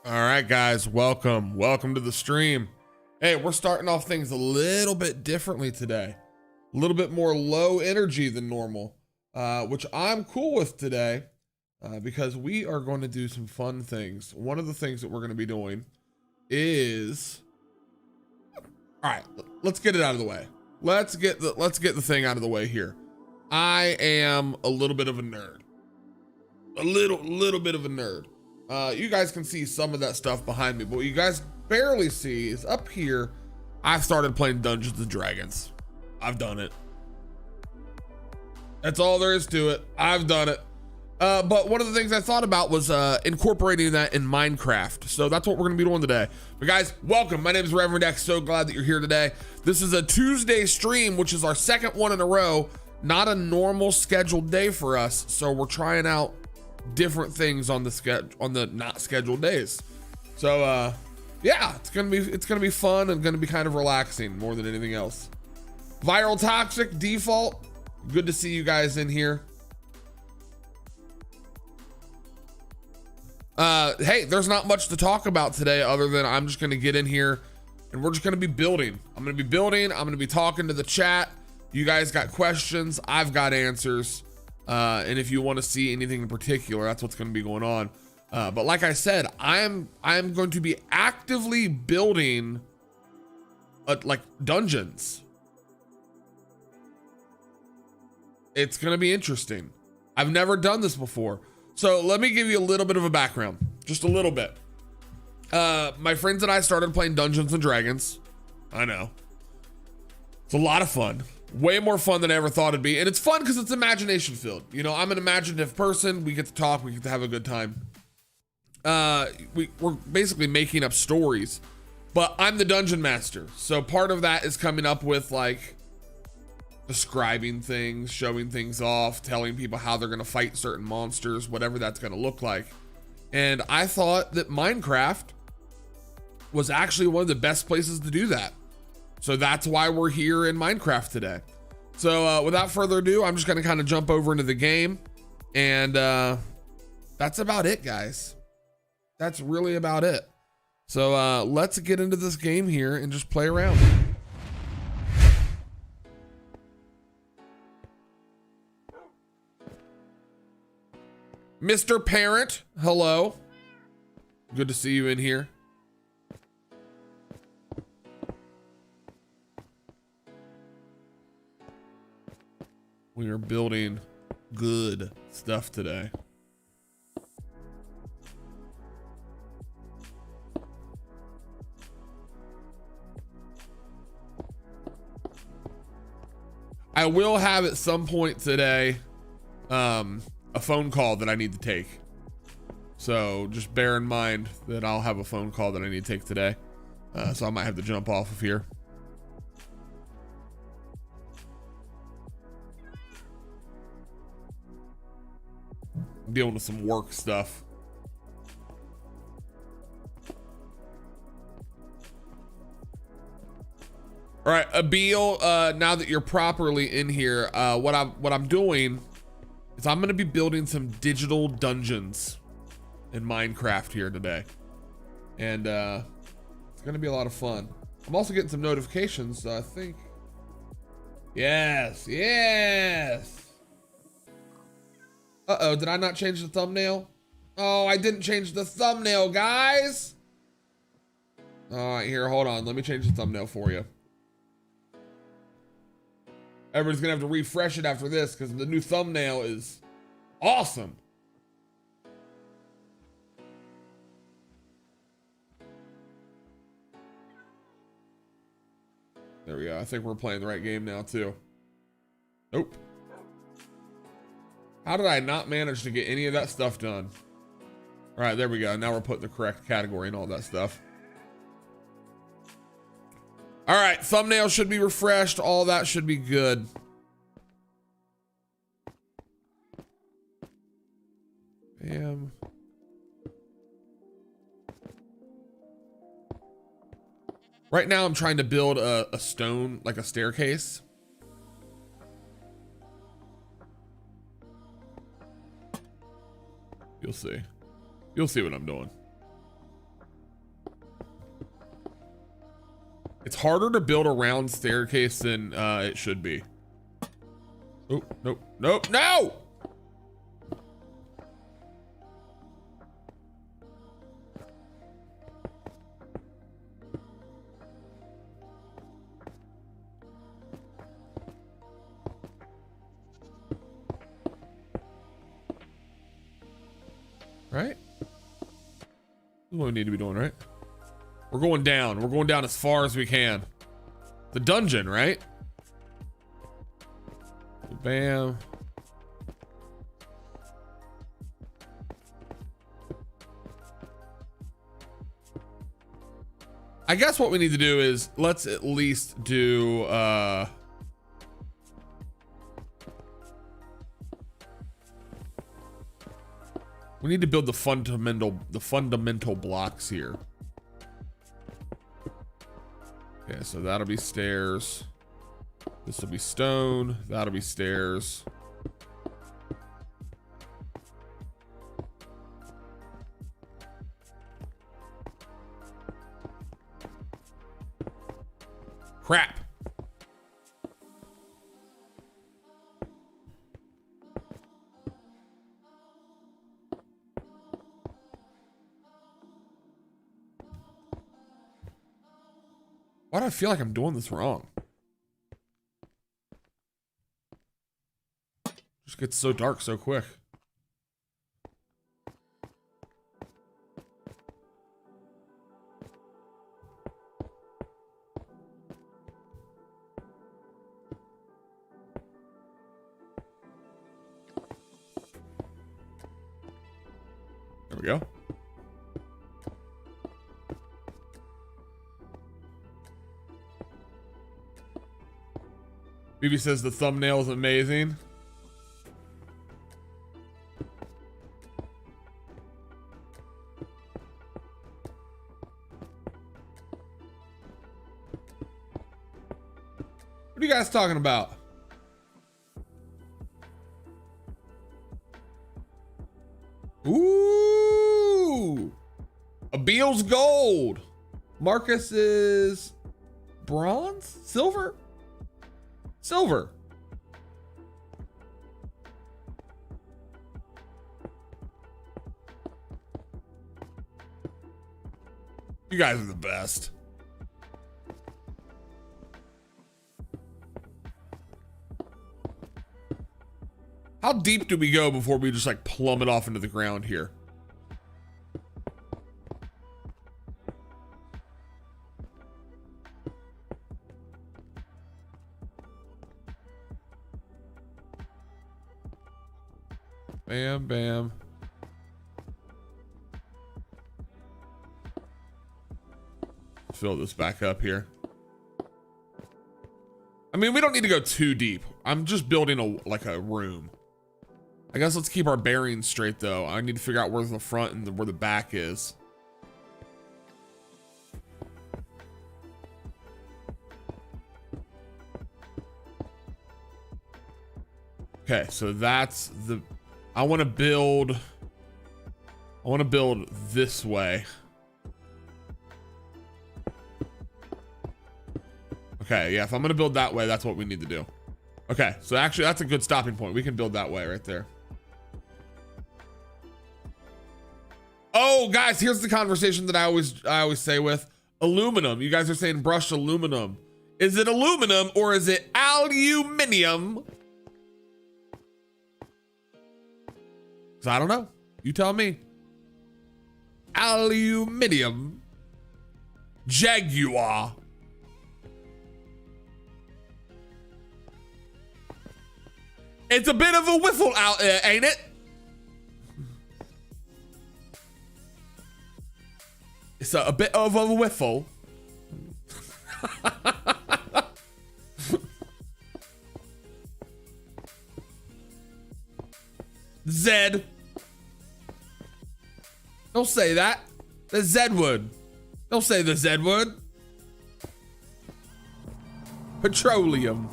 All right, guys, welcome to the stream. Hey, we're starting off things a little bit differently today. A little bit more low energy than normal, which I'm cool with today because we are going to do some fun things. One of the things that we're going to be doing is, all right, let's get it out of the way. Let's get the thing out of the way here. I am a little bit of a nerd. A little bit of a nerd. You guys can see some of that stuff behind me, but what you guys barely see is up here. I've started playing Dungeons and Dragons. I've done it. That's all there is to it. I've done it. But one of the things I thought about was incorporating that in Minecraft. So that's what we're gonna be doing today. But guys, welcome. My name is REVRND X. So glad that you're here today. This is a Tuesday stream, which is our second one in a row. Not a normal scheduled day for us. So we're trying out different things on the not scheduled days. So yeah, it's gonna be fun and gonna be kind of relaxing more than anything else. Viral Toxic Default, good to see you guys in here. Hey, there's not much to talk about today other than I'm just gonna get in here and we're just gonna be building. I'm gonna be talking to the chat. You guys got questions, I've got answers. And if you want to see anything in particular, that's what's going to be going on. But like I said, I'm going to be actively building like dungeons. It's going to be interesting. I've never done this before. So let me give you a little bit of a background, just a little bit. My friends and I started playing Dungeons and Dragons. I know. It's a lot of fun. Way more fun than I ever thought it'd be. And it's fun because it's imagination filled. You know, I'm an imaginative person. We get to talk, we get to have a good time. We're basically making up stories, but I'm the dungeon master. So part of that is coming up with like describing things, showing things off, telling people how they're going to fight certain monsters, whatever that's going to look like. And I thought that Minecraft was actually one of the best places to do that. So that's why we're here in Minecraft today. So without further ado, I'm just gonna kind of jump over into the game. And that's about it, guys. That's really about it. So let's get into this game here and just play around. Mr. Parent, hello. Good to see you in here. We are building good stuff today. I will have at some point today a phone call that I need to take. So just bear in mind that I'll have a phone call that I need to take today. So I might have to jump off of here. Dealing with some work stuff. All right, Abil, now that you're properly in here, what I'm doing is I'm gonna be building some digital dungeons in Minecraft here today. And it's gonna be a lot of fun. I'm also getting some notifications, so I think. Yes. Uh-oh, did I not change the thumbnail? Oh, I didn't change the thumbnail, guys. All right, here, hold on. Let me change the thumbnail for you. Everybody's gonna have to refresh it after this because the new thumbnail is awesome. There we go. I think we're playing the right game now, too. Nope. How did I not manage to get any of that stuff done? All right, there we go. Now we're putting the correct category and all that stuff. All right, thumbnail should be refreshed. All that should be good. Bam. Right now I'm trying to build a stone, like a staircase. You'll see. You'll see what I'm doing. harder to build a round staircase than it should be. Oh, nope, nope, no! Right? This is what we need to be doing, right? We're going down. We're going down as far as we can. The dungeon, right? Bam. I guess what we need to do is let's at least do we need to build the fundamental blocks here. Okay, so that'll be stairs. This will be stone. That'll be stairs. Crap. Why do I feel like I'm doing this wrong? Just gets so dark so quick. There we go. BB says the thumbnail is amazing. What are you guys talking about? Ooh, Abil's gold. Marcus is bronze, silver. Silver. You guys are the best. How deep do we go before we just like plummet off into the ground here? Bam, bam. Fill this back up here. I mean, we don't need to go too deep. I'm just building a room. I guess let's keep our bearings straight though. I need to figure out where the front and where the back is. Okay, so that's the, I want to build this way. Okay, yeah, if I'm gonna build that way, that's what we need to do. Okay, so actually that's a good stopping point. We can build that way right there. Oh, guys, here's the conversation that I always say with aluminum. You guys are saying brushed aluminum. Is it aluminum or is it aluminium? Because I don't know. You tell me. Aluminium. Jaguar. It's a bit of a whiffle out there, ain't it? It's a bit of a whiffle. Zed. Don't say that. The Z word. Don't say the Z word. Petroleum.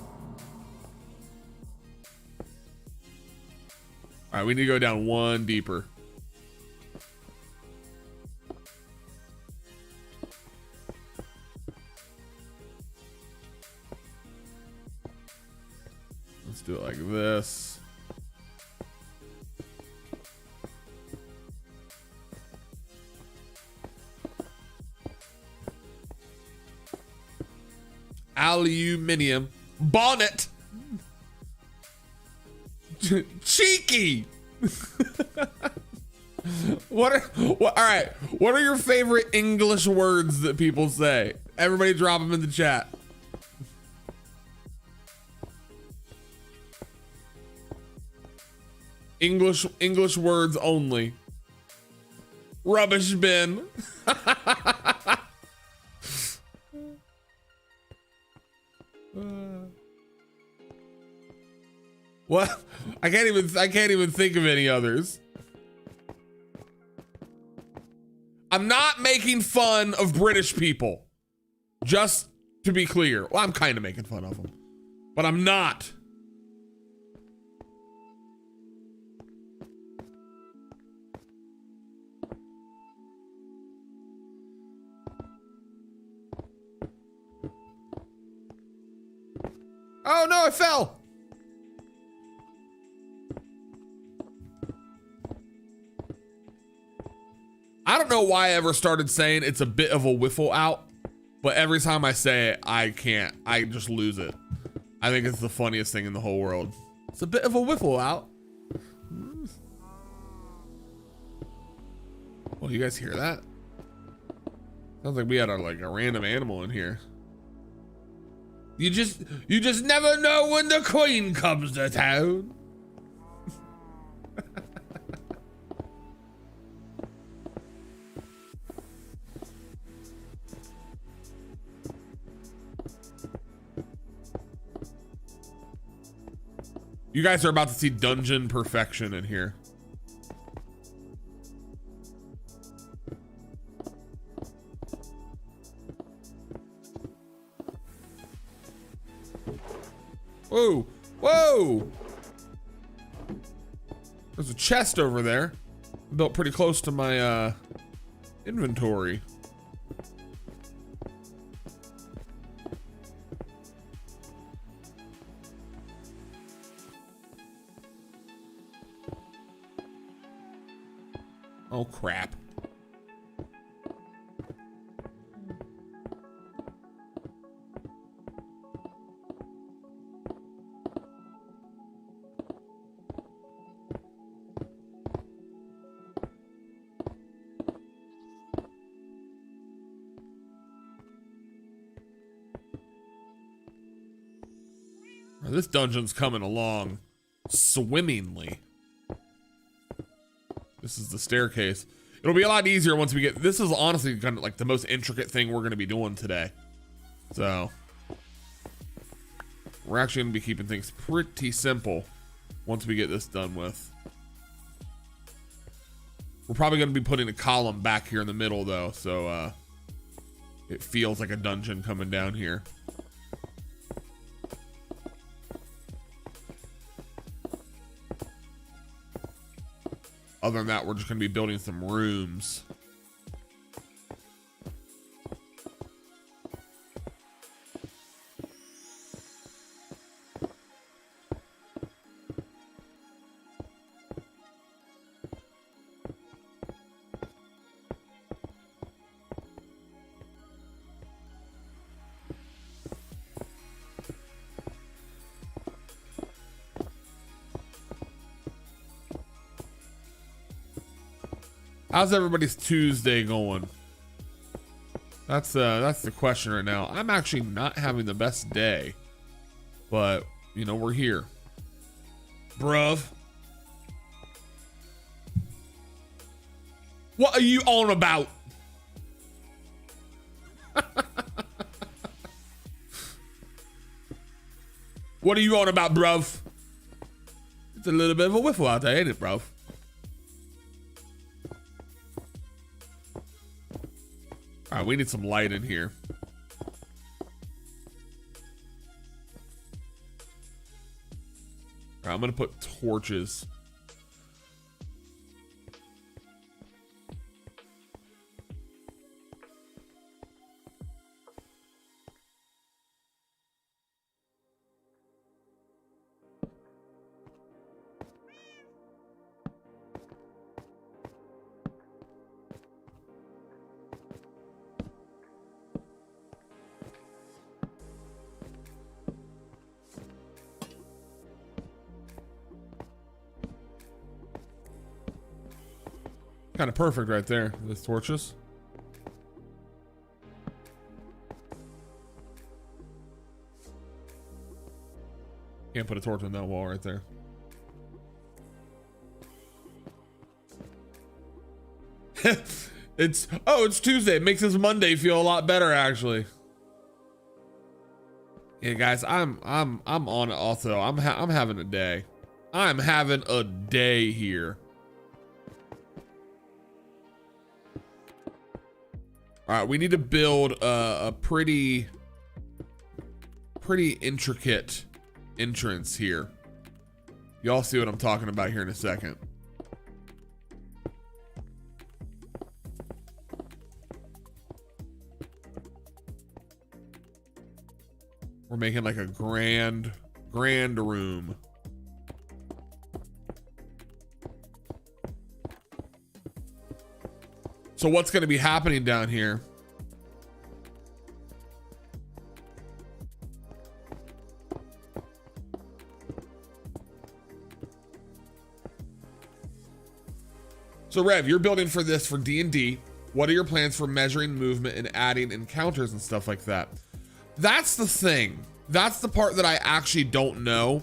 All right, we need to go down one deeper. do it like this. Aluminium bonnet. Cheeky. All right, what are your favorite English words that people say? Everybody drop them in the chat. English words only. Rubbish bin. What? I can't even think of any others. I'm not making fun of British people. Just to be clear. Well, I'm kind of making fun of them, but I'm not. Oh no, I fell. I don't know why I ever started saying it's a bit of a whiffle out, but every time I say it, I can't. I just lose it. I think it's the funniest thing in the whole world. It's a bit of a whiffle out. Well, you guys hear that? Sounds like we had a random animal in here. You just never know when the queen comes to town. You guys are about to see dungeon perfection in here. Whoa, whoa! There's a chest over there. Built pretty close to my inventory. Oh crap. This dungeon's coming along swimmingly. This is the staircase. It'll be a lot easier once we get, this is honestly kind of like the most intricate thing we're gonna be doing today. So, we're actually gonna be keeping things pretty simple once we get this done with. We're probably gonna be putting a column back here in the middle though, so it feels like a dungeon coming down here. Other than that, we're just gonna be building some rooms. How's everybody's Tuesday going? That's the question right now. I'm actually not having the best day, but you know, we're here. Bruv. What are you on about? What are you on about, bruv? It's a little bit of a whiffle out there, ain't it, bruv? All right, we need some light in here. All right, I'm gonna put torches. Kind of perfect right there, those torches. Can't put a torch on that wall right there. It's Tuesday. It makes this Monday feel a lot better, actually. Yeah, guys, I'm on it also. I'm having a day. I'm having a day here. All right, we need to build a pretty intricate entrance here. Y'all see what I'm talking about here in a second. We're making like a grand room. So what's going to be happening down here? So Rev, you're building for this for D&D. What are your plans for measuring movement and adding encounters and stuff like that? That's the thing. That's the part that I actually don't know.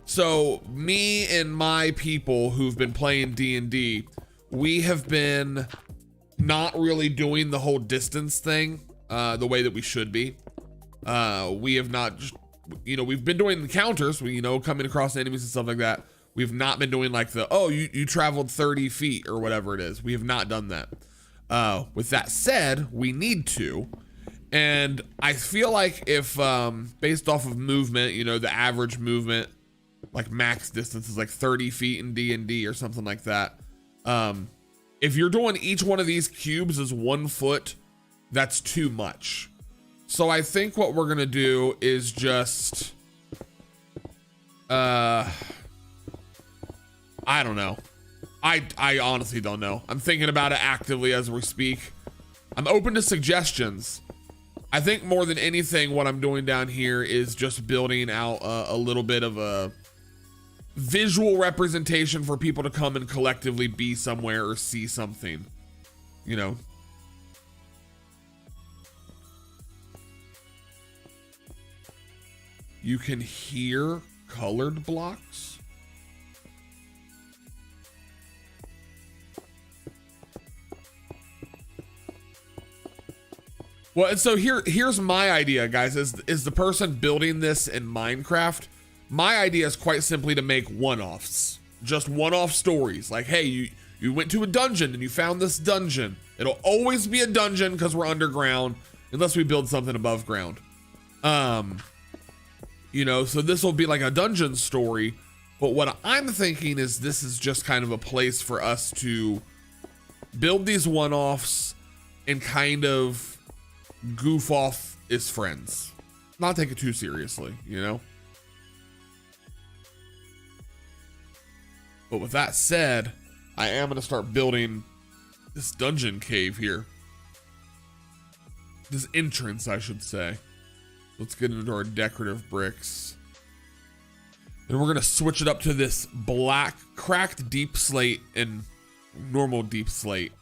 So me and my people who've been playing D&D, we have been not really doing the whole distance thing the way that we should be. We have not, we've been doing encounters, coming across enemies and stuff like that. We've not been doing like you traveled 30 feet or whatever it is. We have not done that. With that said, we need to. And I feel like if, based off of movement, the average movement, like max distance is like 30 feet in D&D or something like that. If you're doing each one of these cubes as 1 foot, that's too much. So I think what we're gonna do is just, I don't know. I honestly don't know. I'm thinking about it actively as we speak. I'm open to suggestions. I think more than anything, what I'm doing down here is just building out a little bit of a visual representation for people to come and collectively be somewhere or see something, You can hear colored blocks. Well, and so here's my idea, guys, is the person building this in Minecraft. My idea is quite simply to make one-offs, just one-off stories. Like, hey, you went to a dungeon and you found this dungeon. It'll always be a dungeon because we're underground, unless we build something above ground. So this will be like a dungeon story. But what I'm thinking is this is just kind of a place for us to build these one-offs and kind of goof off as friends, not take it too seriously, But with that said, I am going to start building this dungeon cave here, this entrance, I should say. Let's get into our decorative bricks, and we're going to switch it up to this black cracked deep slate and normal deep slate.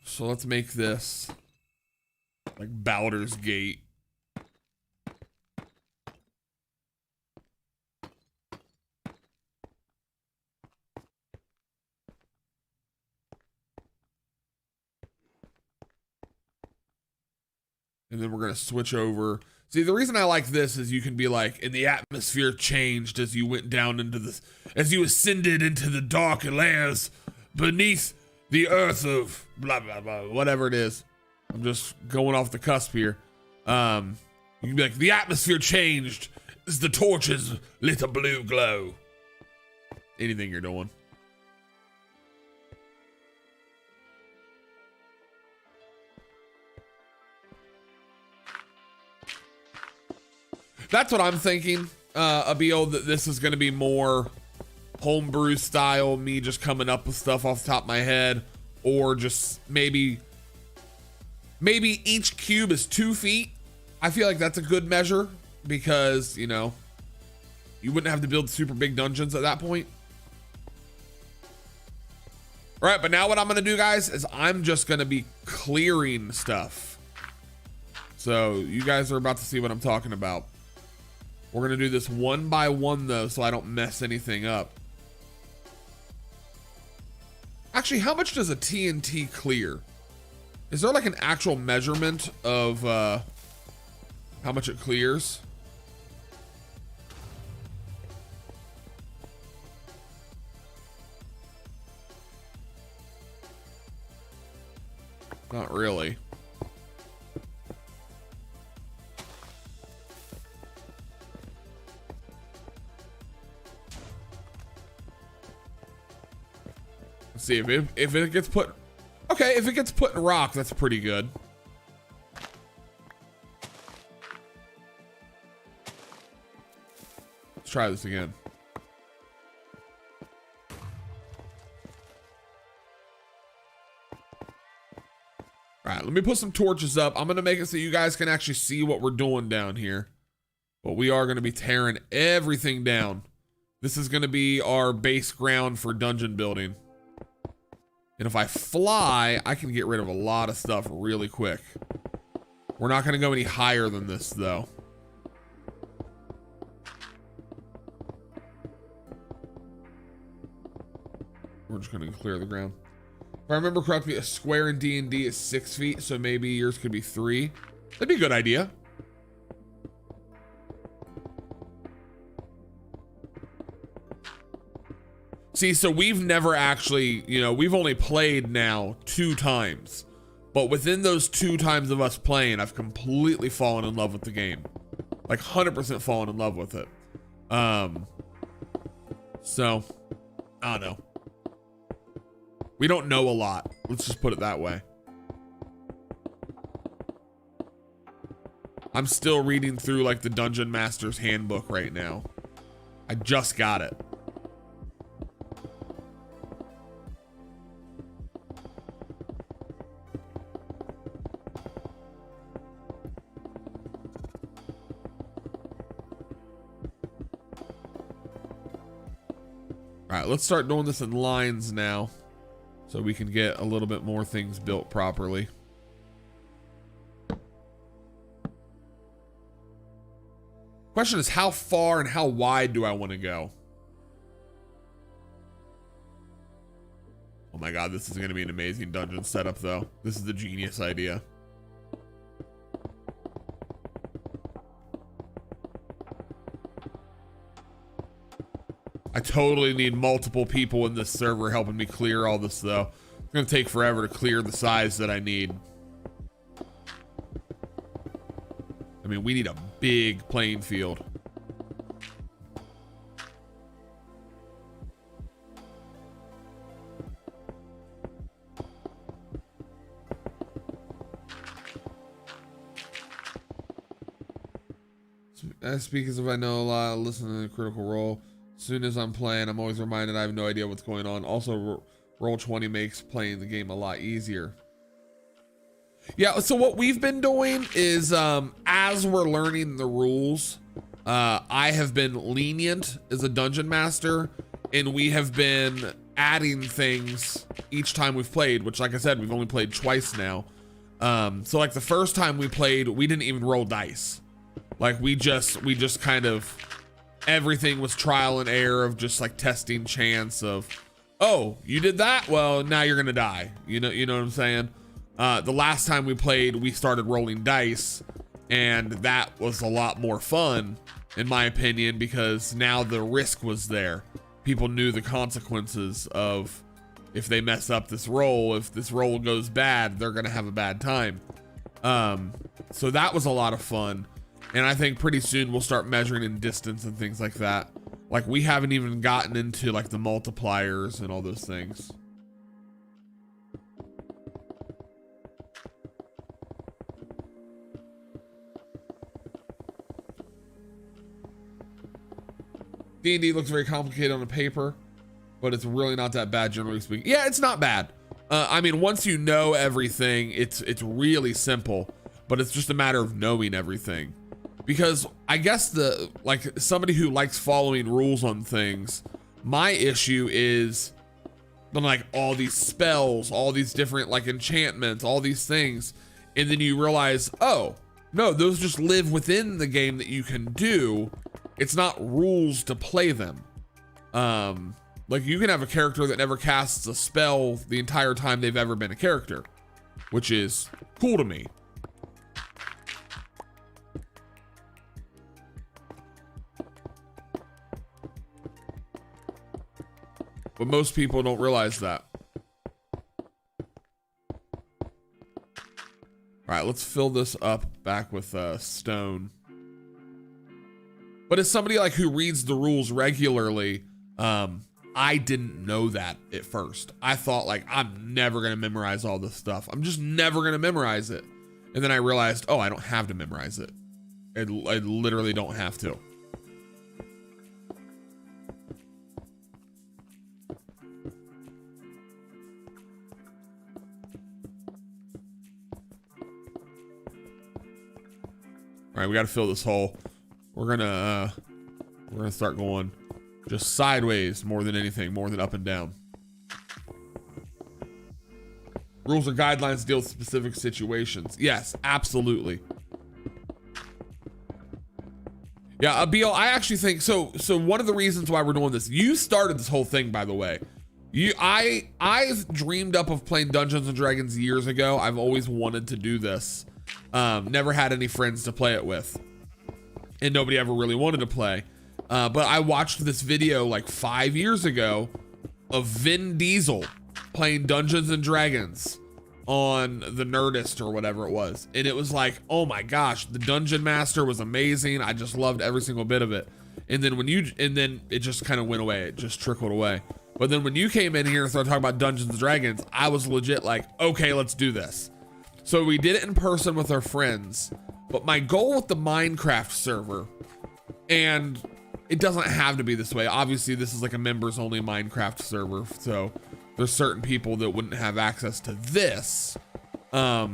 So let's make this like Baldur's Gate. And then we're going to switch over. See, the reason I like this is you can be like, and the atmosphere changed as you went down into this, as you ascended into the dark layers beneath the earth of blah, blah, blah, whatever it is. I'm just going off the cusp here. You can be like, the atmosphere changed as the torches lit a blue glow. Anything you're doing. That's what I'm thinking, Abil, that this is going to be more homebrew style, me just coming up with stuff off the top of my head, or just maybe each cube is 2 feet. I feel like that's a good measure because, you wouldn't have to build super big dungeons at that point. All right, but now what I'm gonna do, guys, is I'm just gonna be clearing stuff. So you guys are about to see what I'm talking about. We're gonna do this one by one though, so I don't mess anything up. Actually, how much does a TNT clear? Is there like an actual measurement of how much it clears? Not really. Let's see if it gets put. Okay, if it gets put in rock, that's pretty good. Let's try this again. All right, let me put some torches up. I'm gonna make it so you guys can actually see what we're doing down here. But we are gonna be tearing everything down. This is gonna be our base ground for dungeon building. And if I fly, I can get rid of a lot of stuff really quick. We're not gonna go any higher than this though. We're just gonna clear the ground. If I remember correctly, a square in D&D is 6 feet, so maybe yours could be 3. That'd be a good idea. See, so we've never actually, you know, we've only played now 2 times. But within those 2 times of us playing, I've completely fallen in love with the game. Like 100% fallen in love with it. So, I don't know. We don't know a lot. Let's just put it that way. I'm still reading through like the Dungeon Master's Handbook right now. I just got it. All right, let's start doing this in lines now, so we can get a little bit more things built properly. Question is, how far and how wide do I want to go? Oh my god, this is going to be an amazing dungeon setup though. This is a genius idea. I totally need multiple people in this server helping me clear all this though. It's gonna take forever to clear the size that I need. I mean, we need a big playing field. As speak as if I know a lot, listen to the Critical Role. As soon as I'm playing, I'm always reminded I have no idea what's going on. Also, Roll20 makes playing the game a lot easier. Yeah, so what we've been doing is, as we're learning the rules, I have been lenient as a dungeon master, and we have been adding things each time we've played, which, like I said, we've only played twice now. So like the first time we played, we didn't even roll dice. Like we just kind of, everything was trial and error of just like testing chance of, oh, you did that? Well, now you're gonna die. You know what I'm saying? The last time we played, we started rolling dice, and that was a lot more fun, in my opinion, because now the risk was there. People knew the consequences of if they mess up this roll, if this roll goes bad, they're gonna have a bad time. So that was a lot of fun. And I think pretty soon we'll start measuring in distance and things like that. Like we haven't even gotten into like the multipliers and all those things. D&D looks very complicated on the paper, but it's really not that bad generally speaking. Yeah, it's not bad. I mean, once you know everything, it's really simple, but it's just a matter of knowing everything. Because I guess somebody who likes following rules on things, my issue is done like all these spells, all these different like enchantments, all these things. And then you realize, oh, no, those just live within the game that you can do. It's not rules to play them. Like you can have a character that never casts a spell the entire time they've ever been a character, which is cool to me. But most people don't realize that. All right, let's fill this up back with stone. But as somebody like who reads the rules regularly, I didn't know that at first. I thought like, I'm never gonna memorize all this stuff. I'm just never gonna memorize it. And then I realized, oh, I don't have to memorize it. I literally don't have to. All right, we got to fill this hole. We're gonna start going just sideways more than anything, more than up and down. Rules or guidelines deal with specific situations. Yes, absolutely. Yeah, Abil, I actually think so. So one of the reasons why we're doing this, you started this whole thing, by the way. I've dreamed up of playing Dungeons and Dragons years ago. I've always wanted to do this. Never had any friends to play it with, and nobody ever really wanted to play. But I watched this video like 5 years ago of Vin Diesel playing Dungeons and Dragons on the Nerdist or whatever it was. And it was like, oh my gosh, the Dungeon Master was amazing. I just loved every single bit of it. And then then it just kind of went away. It just trickled away. But then when you came in here and started talking about Dungeons and Dragons, I was legit like, okay, let's do this. So we did it in person with our friends, but my goal with the Minecraft server, and it doesn't have to be this way. Obviously this is like a members only Minecraft server. So there's certain people that wouldn't have access to this. But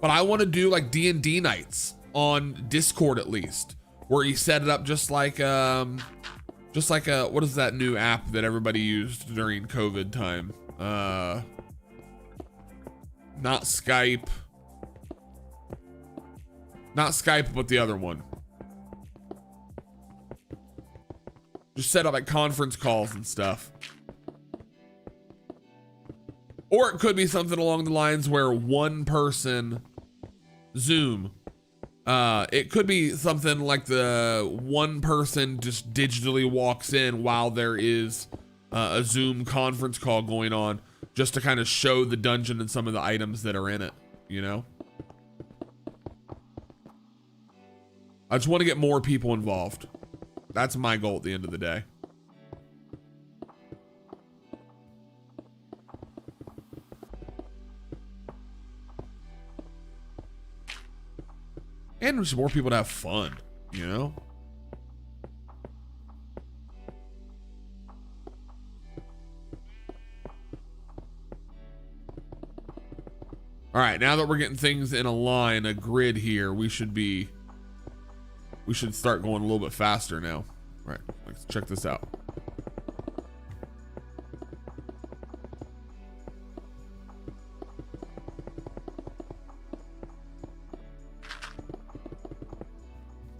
I want to do like D&D nights on Discord at least, where you set it up just like what is that new app that everybody used during COVID time? Not Skype, but the other one. Just set up like conference calls and stuff. Or it could be something along the lines where one person, Zoom. It could be something like the one person just digitally walks in while there is a Zoom conference call going on, just to kind of show the dungeon and some of the items that are in it, you know? I just want to get more people involved. That's my goal at the end of the day. And just more people to have fun, you know? All right, now that we're getting things in a line, a grid here, we should start going a little bit faster now. All right, let's check this out.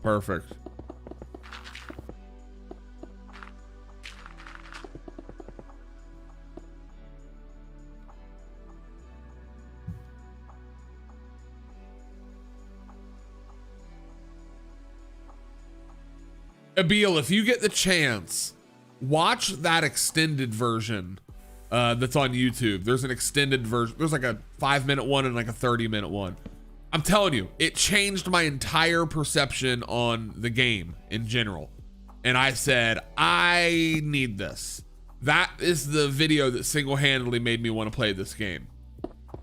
Perfect. Abil, if you get the chance, watch that extended version that's on YouTube. There's an extended version. There's like a 5-minute one and like a 30-minute one. I'm telling you, it changed my entire perception on the game in general. And I said, I need this. That is the video that single-handedly made me want to play this game.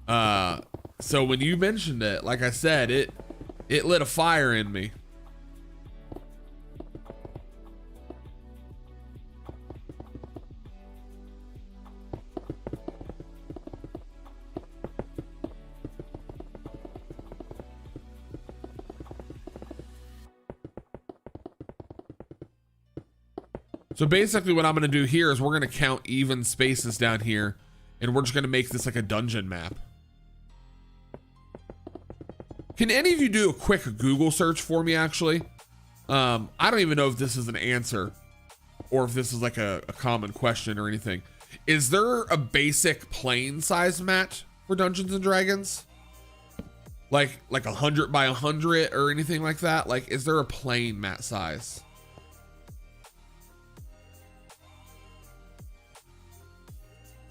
So when you mentioned it, like I said, it lit a fire in me. So basically what I'm going to do here is we're going to count even spaces down here and we're just gonna make this like a dungeon map. Can any of you do a quick Google search for me, actually? I don't even know if this is an answer or if this is like a common question or anything. Is there a basic plane size mat for Dungeons and Dragons? Like 100 by 100 or anything like that? Like, is there a plane mat size?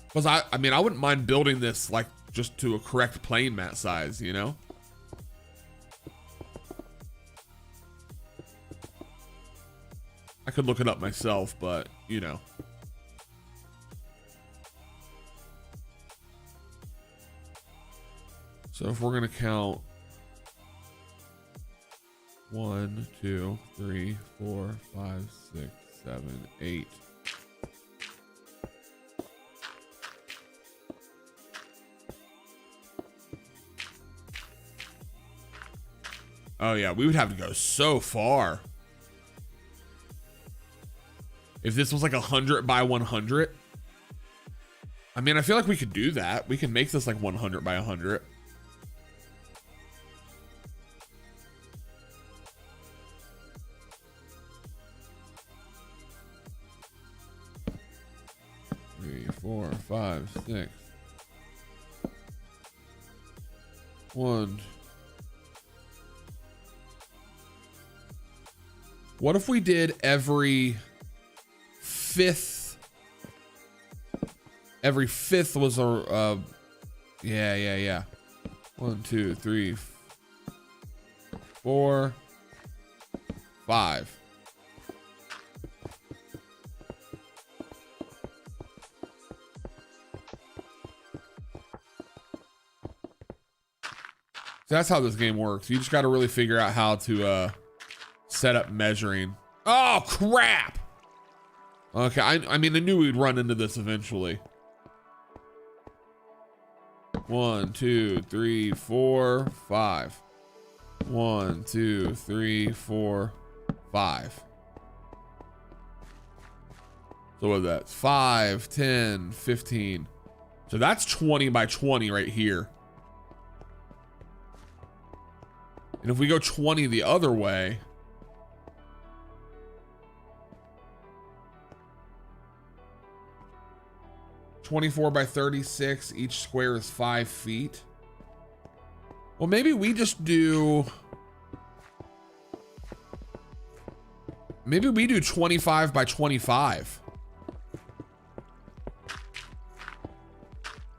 Because I mean, I wouldn't mind building this like just to a correct plane mat size, you know? I could look it up myself, but you know. So if we're gonna count 1, 2, 3, 4, 5, 6, 7, 8. Oh yeah, we would have to go so far. If this was like 100 by 100. I mean, I feel like we could do that. We can make this like 100 by 100. Three, 4, 5, 6. 1. What if we did every fifth was a yeah. 1, 2, 3, 4, 5. So that's how this game works. You just got to really figure out how to set up measuring. Oh crap. Okay, I mean, I knew we'd run into this eventually. 1, 2, 3, 4, 5. 1, 2, 3, 4, 5. So what is that? 5, 10, 15. So that's 20 by 20 right here. And if we go 20 the other way, (24 by 36), each square is 5 feet. Well, maybe we just do, maybe we do 25 by 25.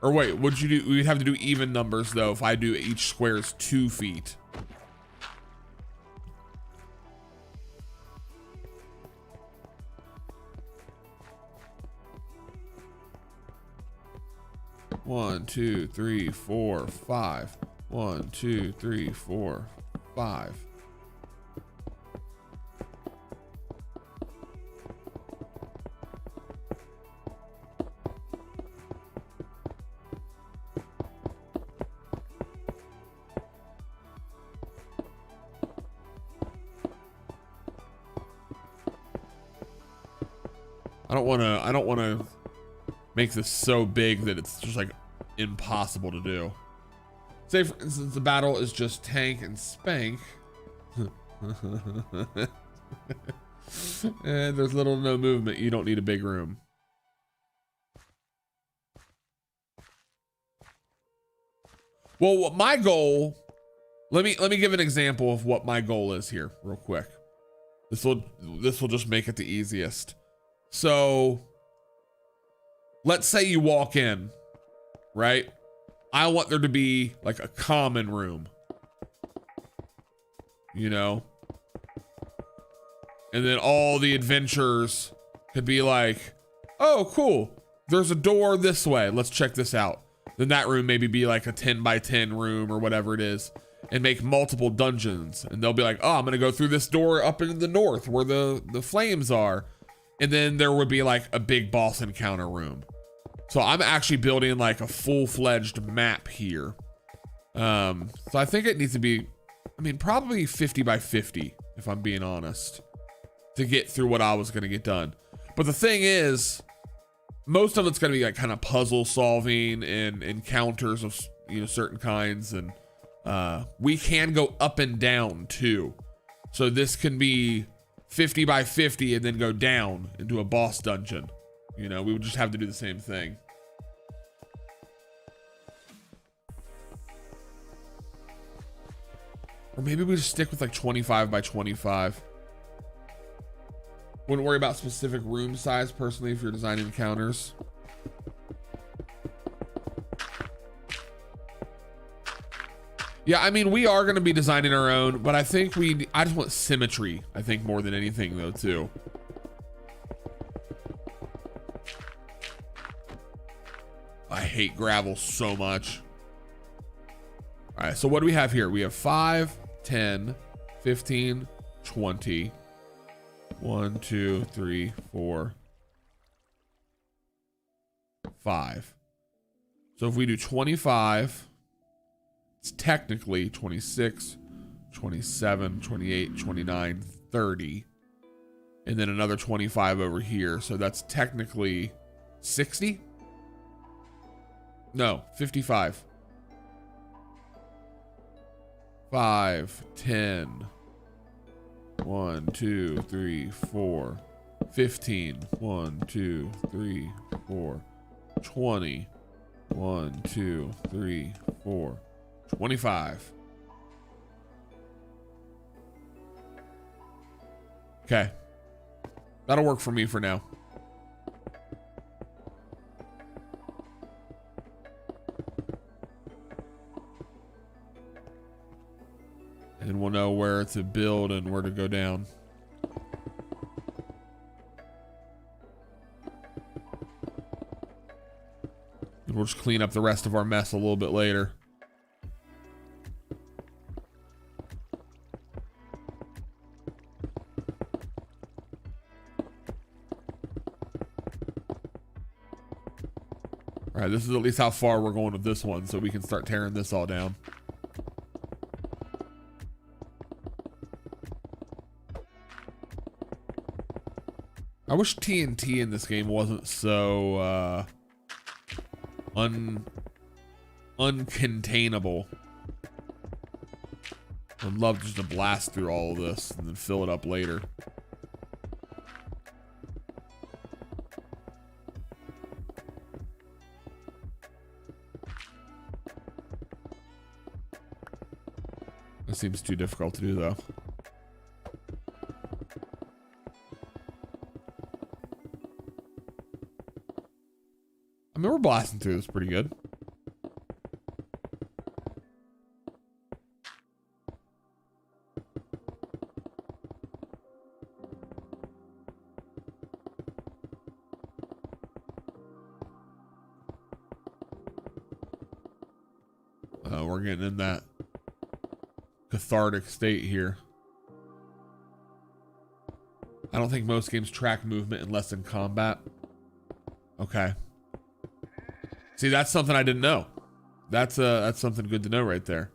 Or wait, would you do, we'd have to do even numbers though if I do each square is 2 feet. One, 2, 3, 4, 5. 1, 2, 3, 4, 5. I don't wanna make this so big that it's just like impossible to do. Say for instance the battle is just tank and spank. And there's little to no movement. You don't need a big room. Well, what my goal, let me give an example of what my goal is here real quick. This will just make it the easiest. So let's say you walk in, right? I want there to be like a common room, you know? And then all the adventurers could be like, oh, cool. There's a door this way. Let's check this out. Then that room maybe be like a 10 by 10 room or whatever it is, and make multiple dungeons. And they'll be like, oh, I'm going to go through this door up in the north where the flames are. And then there would be like a big boss encounter room. So I'm actually building like a full-fledged map here. So I think it needs to be, I mean, probably 50 by 50, if I'm being honest, to get through what I was going to get done. But the thing is, most of it's going to be like kind of puzzle solving and encounters of, you know, certain kinds. And we can go up and down too. So this can be 50 by 50 and then go down into a boss dungeon. You know, we would just have to do the same thing. Or maybe we just stick with like 25 by 25. Wouldn't worry about specific room size personally if you're designing encounters. Yeah, I mean, we are going to be designing our own, but I think I just want symmetry, I think, more than anything though too. I hate gravel so much. All right, so what do we have here? We have 5, 10, 15, 20. 1, 2, 3, 4, 5. So if we do 25, it's technically 26, 27, 28, 29, 30. And then another 25 over here. So that's technically 60? No, 55. 5, 10. 1, 2, 3, 4, 15. 1, 2, 3, 4, 20. 1, 2, 3, 4, 25. Okay. That'll work for me for now. And we'll know where to build and where to go down. And we'll just clean up the rest of our mess a little bit later. All right, this is at least how far we're going with this one, so we can start tearing this all down. I wish TNT in this game wasn't so uncontainable. I'd love just to blast through all of this and then fill it up later. That seems too difficult to do though. I mean, we're blasting through this pretty good. We're getting in that cathartic state here. I don't think most games track movement unless in combat. Okay. See, that's something I didn't know. That's something good to know right there.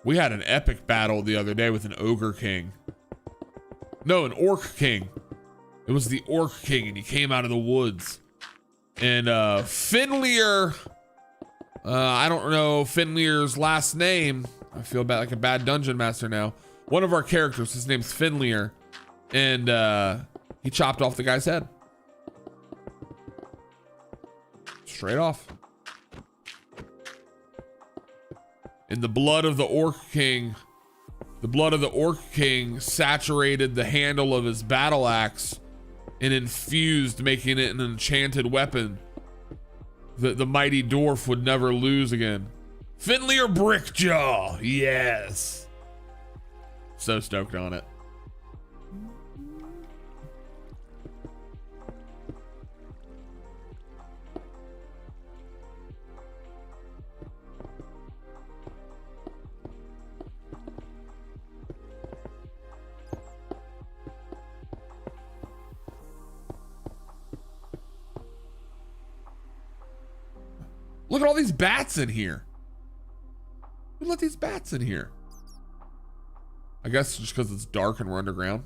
We had an epic battle the other day with an ogre king. No, an orc king. It was the orc king, and he came out of the woods. And Finlear, I don't know Finlear's last name. I feel bad, like a bad dungeon master now. One of our characters, his name's Finlear, and he chopped off the guy's head. Straight off. And the blood of the orc king, saturated the handle of his battle axe and infused, making it an enchanted weapon that the mighty dwarf would never lose again. Finlear Brickjaw, yes. So stoked on it. Look at all these bats in here. Who let these bats in here? I guess just because it's dark and we're underground.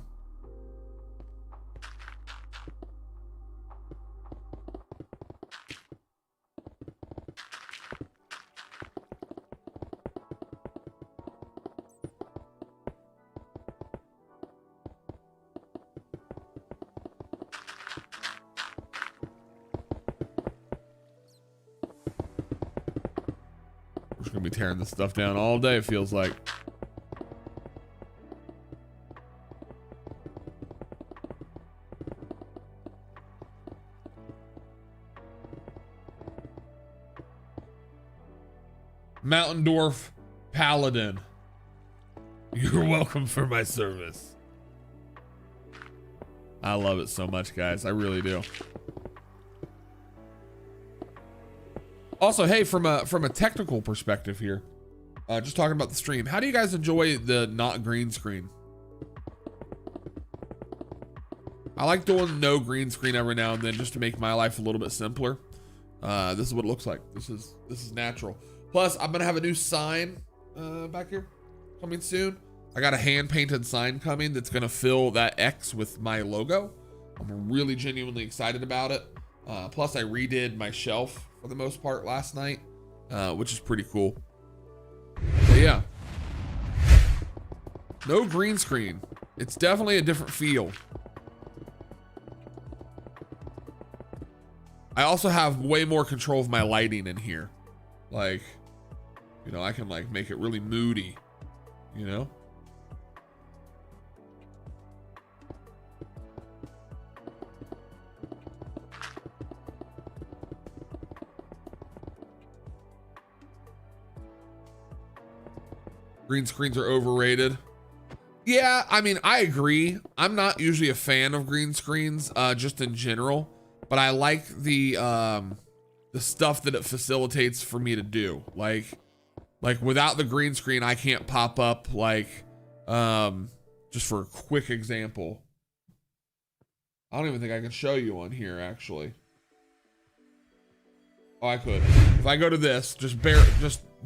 We're just gonna be tearing this stuff down all day, it feels like. Mountain Dwarf Paladin. You're welcome for my service. I love it so much, guys. I really do. Also, hey, from a technical perspective here, just talking about the stream, how do you guys enjoy the not green screen? I like doing no green screen every now and then just to make my life a little bit simpler. This is what it looks like. This is natural. Plus, I'm gonna have a new sign back here coming soon. I got a hand-painted sign coming that's gonna fill that X with my logo. I'm really genuinely excited about it. Plus, I redid my shelf for the most part last night, which is pretty cool. But yeah, no green screen. It's definitely a different feel. I also have way more control of my lighting in here. Like, you know, I can like make it really moody, you know? Green screens are overrated. Yeah, I mean, I agree. I'm not usually a fan of green screens, just in general, but I like the stuff that it facilitates for me to do. Like without the green screen, I can't pop up like, just for a quick example. I don't even think I can show you on here, actually. Oh, I could. If I go to this, just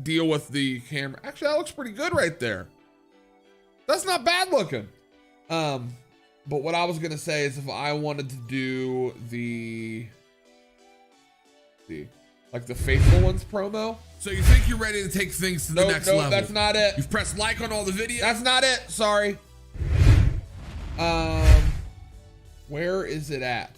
deal with the camera. Actually, that looks pretty good right there. That's not bad looking. But what I was gonna say is if I wanted to do like the Faithful Ones promo. So you think you're ready to take things to the next level? That's not it. You've pressed like on all the videos. That's not it. Sorry. Where is it at?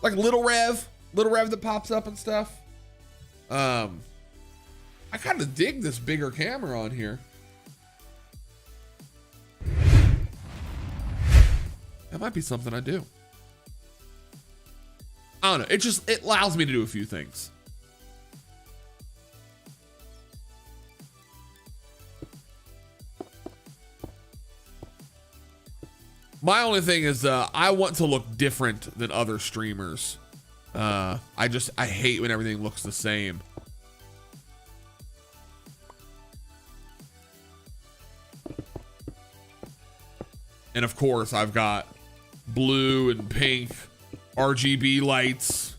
Like Little Rev that pops up and stuff. I kind of dig this bigger camera on here. That might be something I do. I don't know. It allows me to do a few things. My only thing is I want to look different than other streamers. I hate when everything looks the same. And of course, I've got blue and pink RGB lights.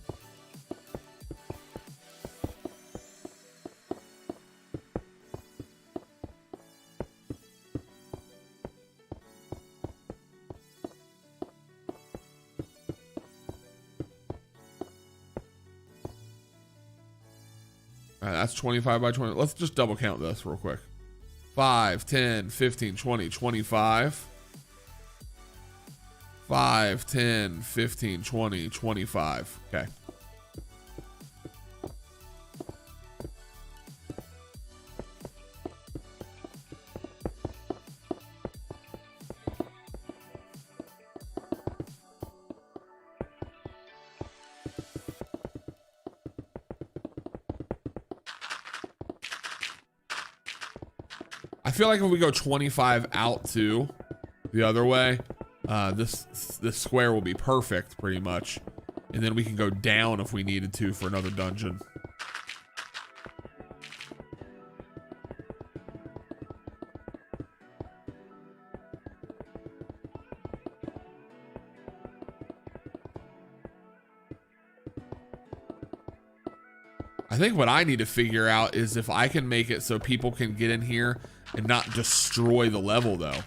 All right, that's 25 by 20. Let's just double count this real quick. 5, 10, 15, 20, 25. 5, 10, 15, 20, 25. Okay. I feel like if we go 25 out too, the other way, this square will be perfect pretty much. And then we can go down if we needed to for another dungeon. I think what I need to figure out is if I can make it so people can get in here and not destroy the level though.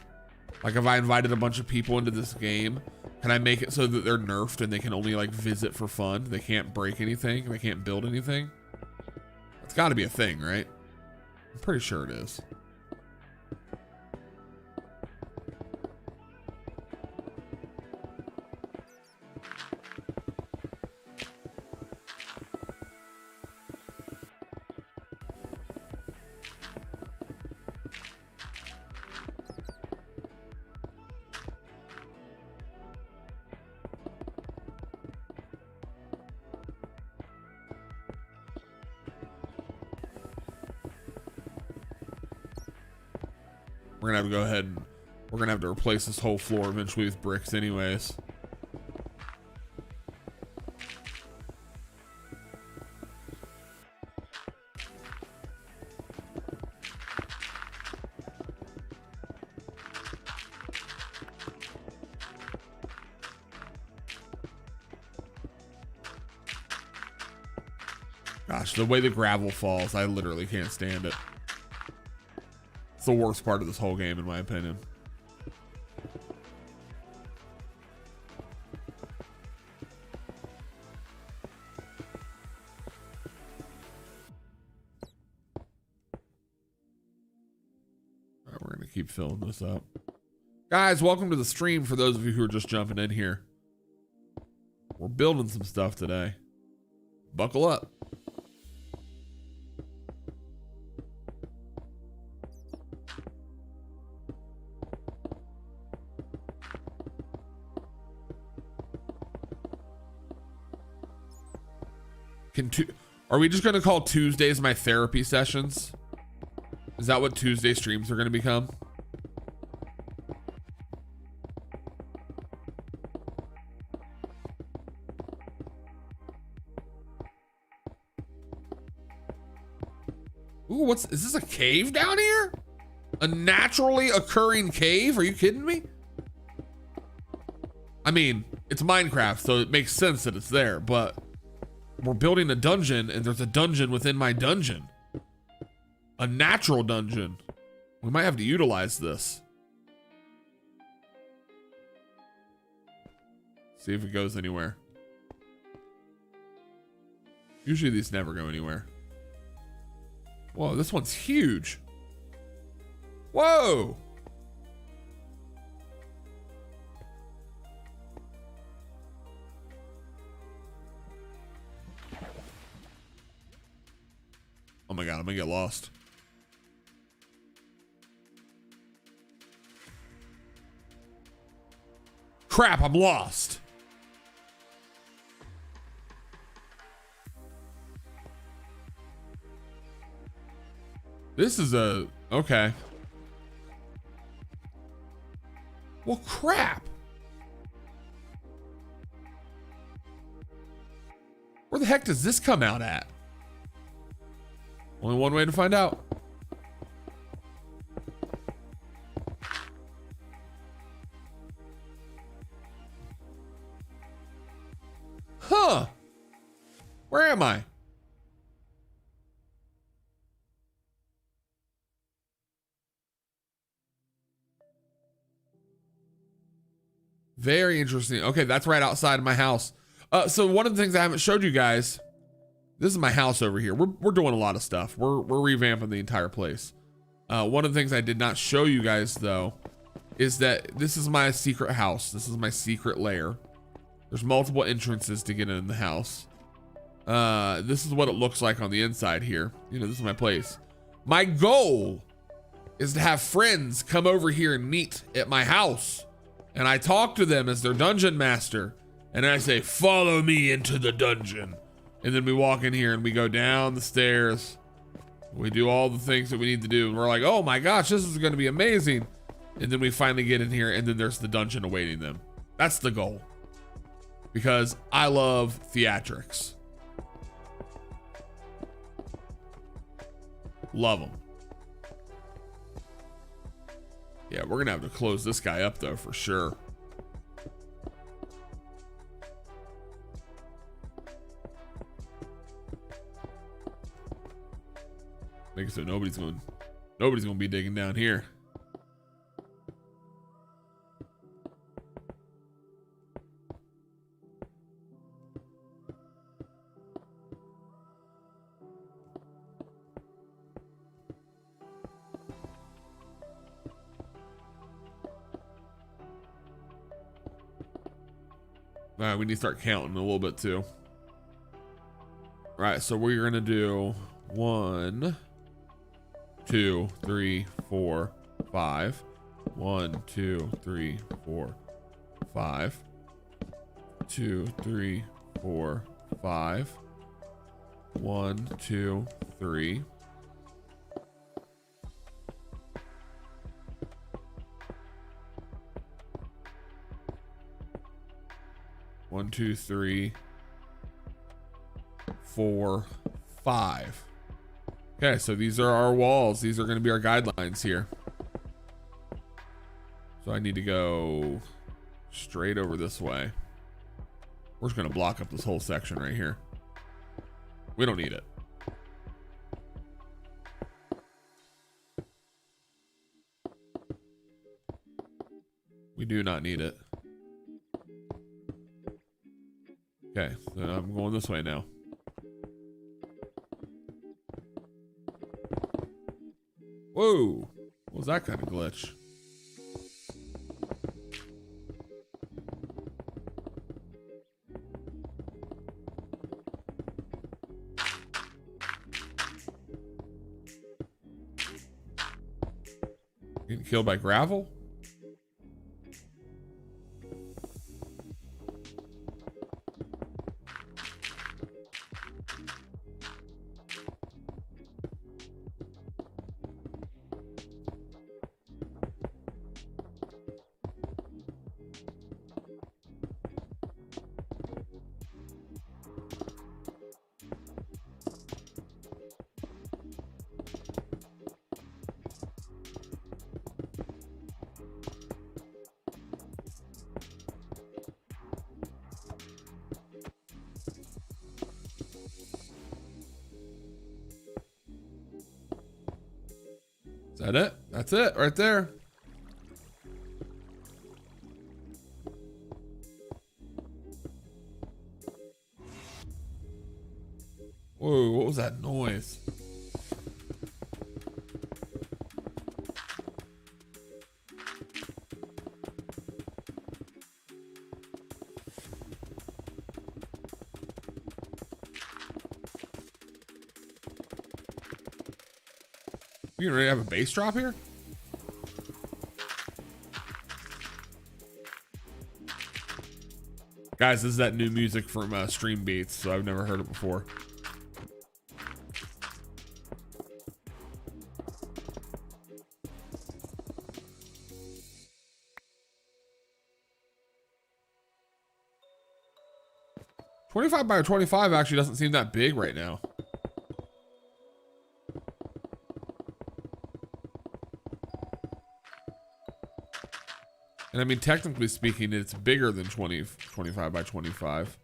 Like if I invited a bunch of people into this game, can I make it so that they're nerfed and they can only like visit for fun? They can't break anything. They can't build anything. It's got to be a thing, right? I'm pretty sure it is. We're gonna have to go ahead and we're gonna have to replace this whole floor eventually with bricks anyways. Gosh, the way the gravel falls, I literally can't stand it. The worst part of this whole game, in my opinion. All right, we're gonna keep filling this up. Guys, welcome to the stream for those of you who are just jumping in here. We're building some stuff today. Buckle up. Are we just going to call Tuesdays my therapy sessions? Is that what Tuesday streams are going to become? Ooh, is this a cave down here? A naturally occurring cave? Are you kidding me? I mean, it's Minecraft, so it makes sense that it's there, but we're building a dungeon and there's a dungeon within my dungeon. A natural dungeon. We might have to utilize this. See if it goes anywhere. Usually these never go anywhere. Whoa, this one's huge. Whoa. Oh my God, I'm gonna get lost. Crap, I'm lost. This is okay. Well, crap. Where the heck does this come out at? Only one way to find out. Huh. Where am I? Very interesting. Okay, that's right outside of my house. So one of the things I haven't showed you guys, this is my house over here. We're doing a lot of stuff. We're revamping the entire place. One of the things I did not show you guys though, is that this is my secret house. This is my secret lair. There's multiple entrances to get in the house. This is what it looks like on the inside here. You know, this is my place. My goal is to have friends come over here and meet at my house. And I talk to them as their dungeon master. And I say, follow me into the dungeon. And then we walk in here and we go down the stairs. We do all the things that we need to do. And we're like, oh my gosh, this is going to be amazing. And then we finally get in here and then there's the dungeon awaiting them. That's the goal. Because I love theatrics. Love them. Yeah, we're going to have to close this guy up though, for sure. Make it so nobody's gonna be digging down here. All right, we need to start counting a little bit too. All right, so we're gonna do 1, 2, 3, 4, 5. 1, 2, 3, 4, 5. 2, 3, 4, 5. 1, 2, 3. 1, 2, 3, 4, 5. Okay, so these are our walls. These are going to be our guidelines here. So I need to go straight over this way. We're just going to block up this whole section right here. We don't need it. We do not need it. Okay, so I'm going this way now. Whoa, what was that kind of glitch? Getting killed by gravel? Is that it? That's it right there. Whoa, what was that noise? You already have a bass drop here? Guys, this is that new music from Stream Beats, so I've never heard it before. $25 by $25 actually doesn't seem that big right now. And I mean, technically speaking, it's bigger than 25 by 25.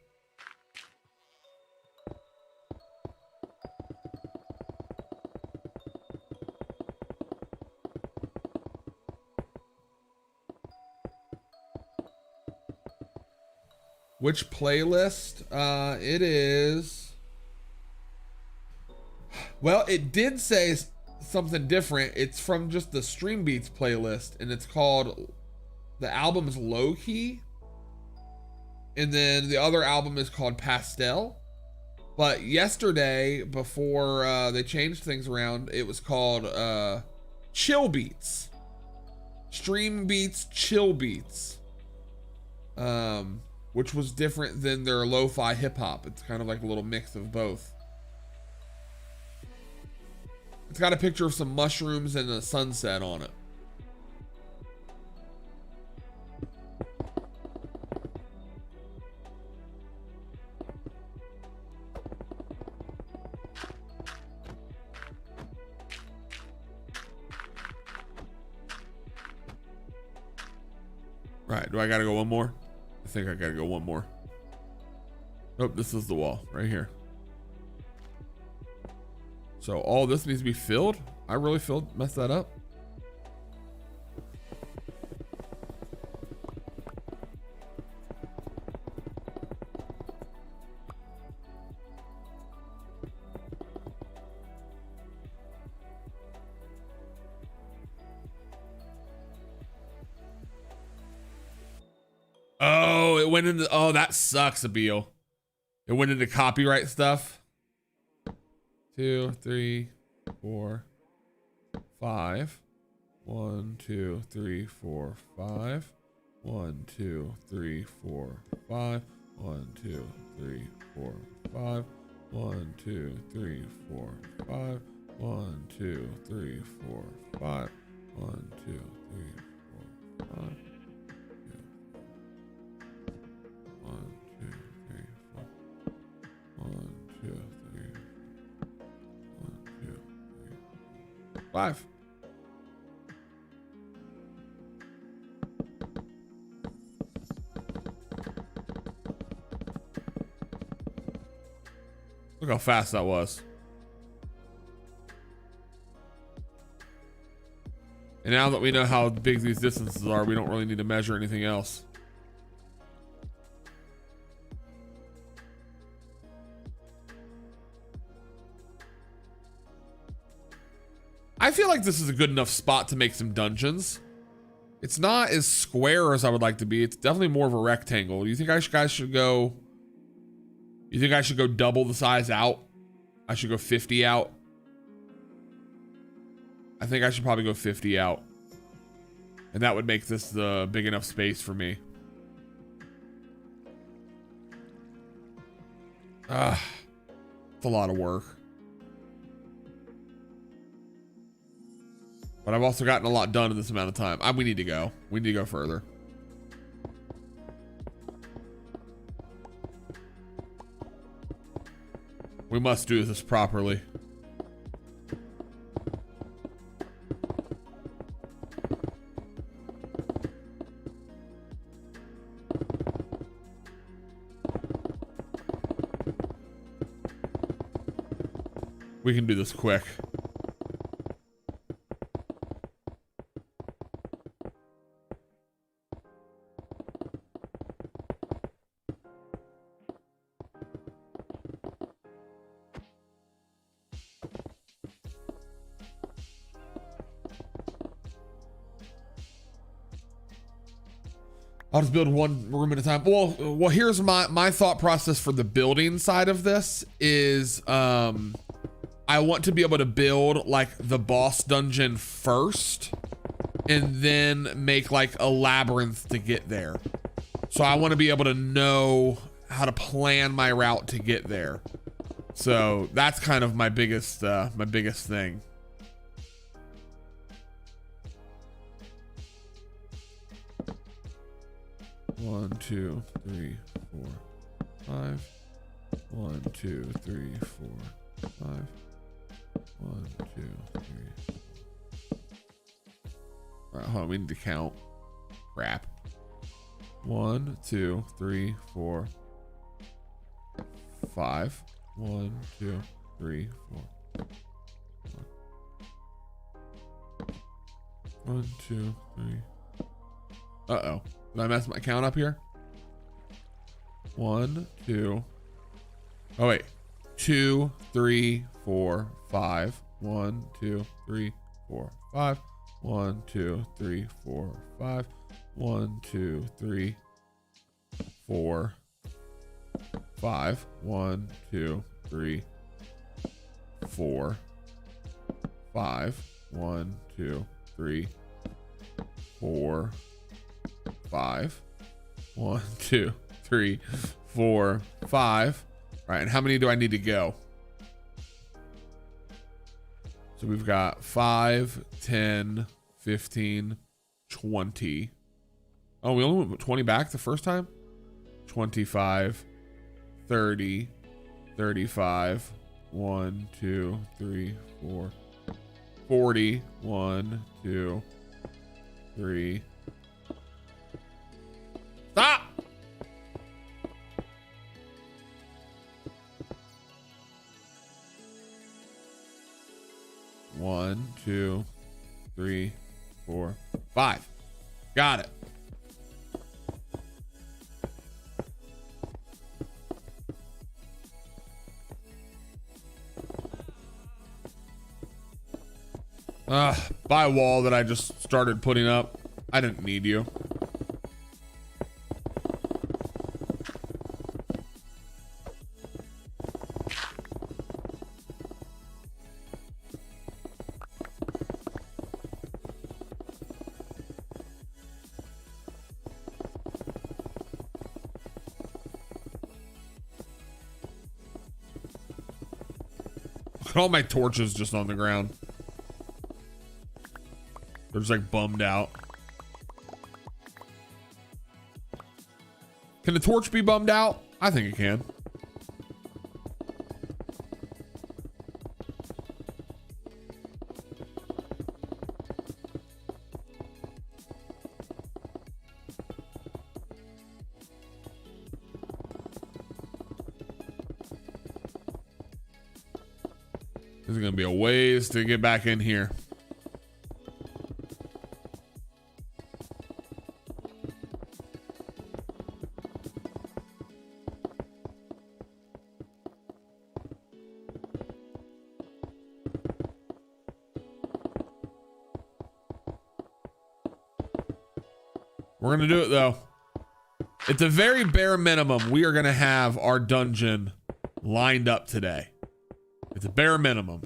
Which playlist? It is. Well, it did say something different. It's from just the Stream Beats playlist, and it's called. The album is Low Key, and then the other album is called Pastel. But yesterday, before they changed things around, it was called Chill Beats. Stream Beats Chill Beats. Which was different than their lo-fi hip-hop. It's kind of like a little mix of both. It's got a picture of some mushrooms and a sunset on it. Right, do I gotta go one more? I think I gotta go one more. Nope, this is the wall right here. So all this needs to be filled. I really messed that up. Oh, it went into, oh, that sucks, Abil. It went into copyright stuff. 2, 3, 4, 5. 1, 2, 3, 4, 5. 1, 2, 3, 4, 5. 1, 2, 3, 4, 5. 1, 2, 3, 4, 5. 1, 2, 3, 4, 5. 1, 2, 3, 4, 5. 5. Look how fast that was. And now that we know how big these distances are, we don't really need to measure anything else. I feel like this is a good enough spot to make some dungeons. It's not as square as I would like to be. It's definitely more of a rectangle. You think guys should go? You think I should go double the size out? I should go 50 out. I think I should probably go 50 out. And that would make this the big enough space for me. It's a lot of work. But I've also gotten a lot done in this amount of time. We need to go. We need to go further. We must do this properly. We can do this quick. I'll just build one room at a time. Well, here's my thought process for the building side of this is, I want to be able to build like the boss dungeon first and then make like a labyrinth to get there. So I want to be able to know how to plan my route to get there. So that's kind of my biggest thing. One, 2, 3, 4, 5. 1, 2, 3, 4, 5. 1, 2, 3. All right, hold on. We need to count. Crap. 1, 2, 3, 4, 5. 1, 2, 3, 4. 1, 2, 3. Uh-oh. Did I mess my count up here? 1, 2. Oh, wait. 2, 3, 4, 5. 1, 2, 3, 4, 5. 1, 2, 3, 4, 5. 1, 2, 3, 4, 5. 1, 2, 3, 4, 5. 1, 2, 3, 4, 5. 1, 2, 3, 4, 5. All right, and how many do I need to go? So we've got 5, 10, 15, 20. Oh, we only went 20 back the first time? 25, 30, 35, 1, 2, 3, 4, 40, 1, 2, 3. Stop! 2, 3, 4, 5. Got it. By a wall that I just started putting up. I didn't need you. Look at all my torches just on the ground. They're just like bummed out. Can the torch be bummed out? I think it can. This is gonna be a ways to get back in here. We're gonna do it though. At the very bare minimum, we are gonna have our dungeon lined up today. It's a bare minimum.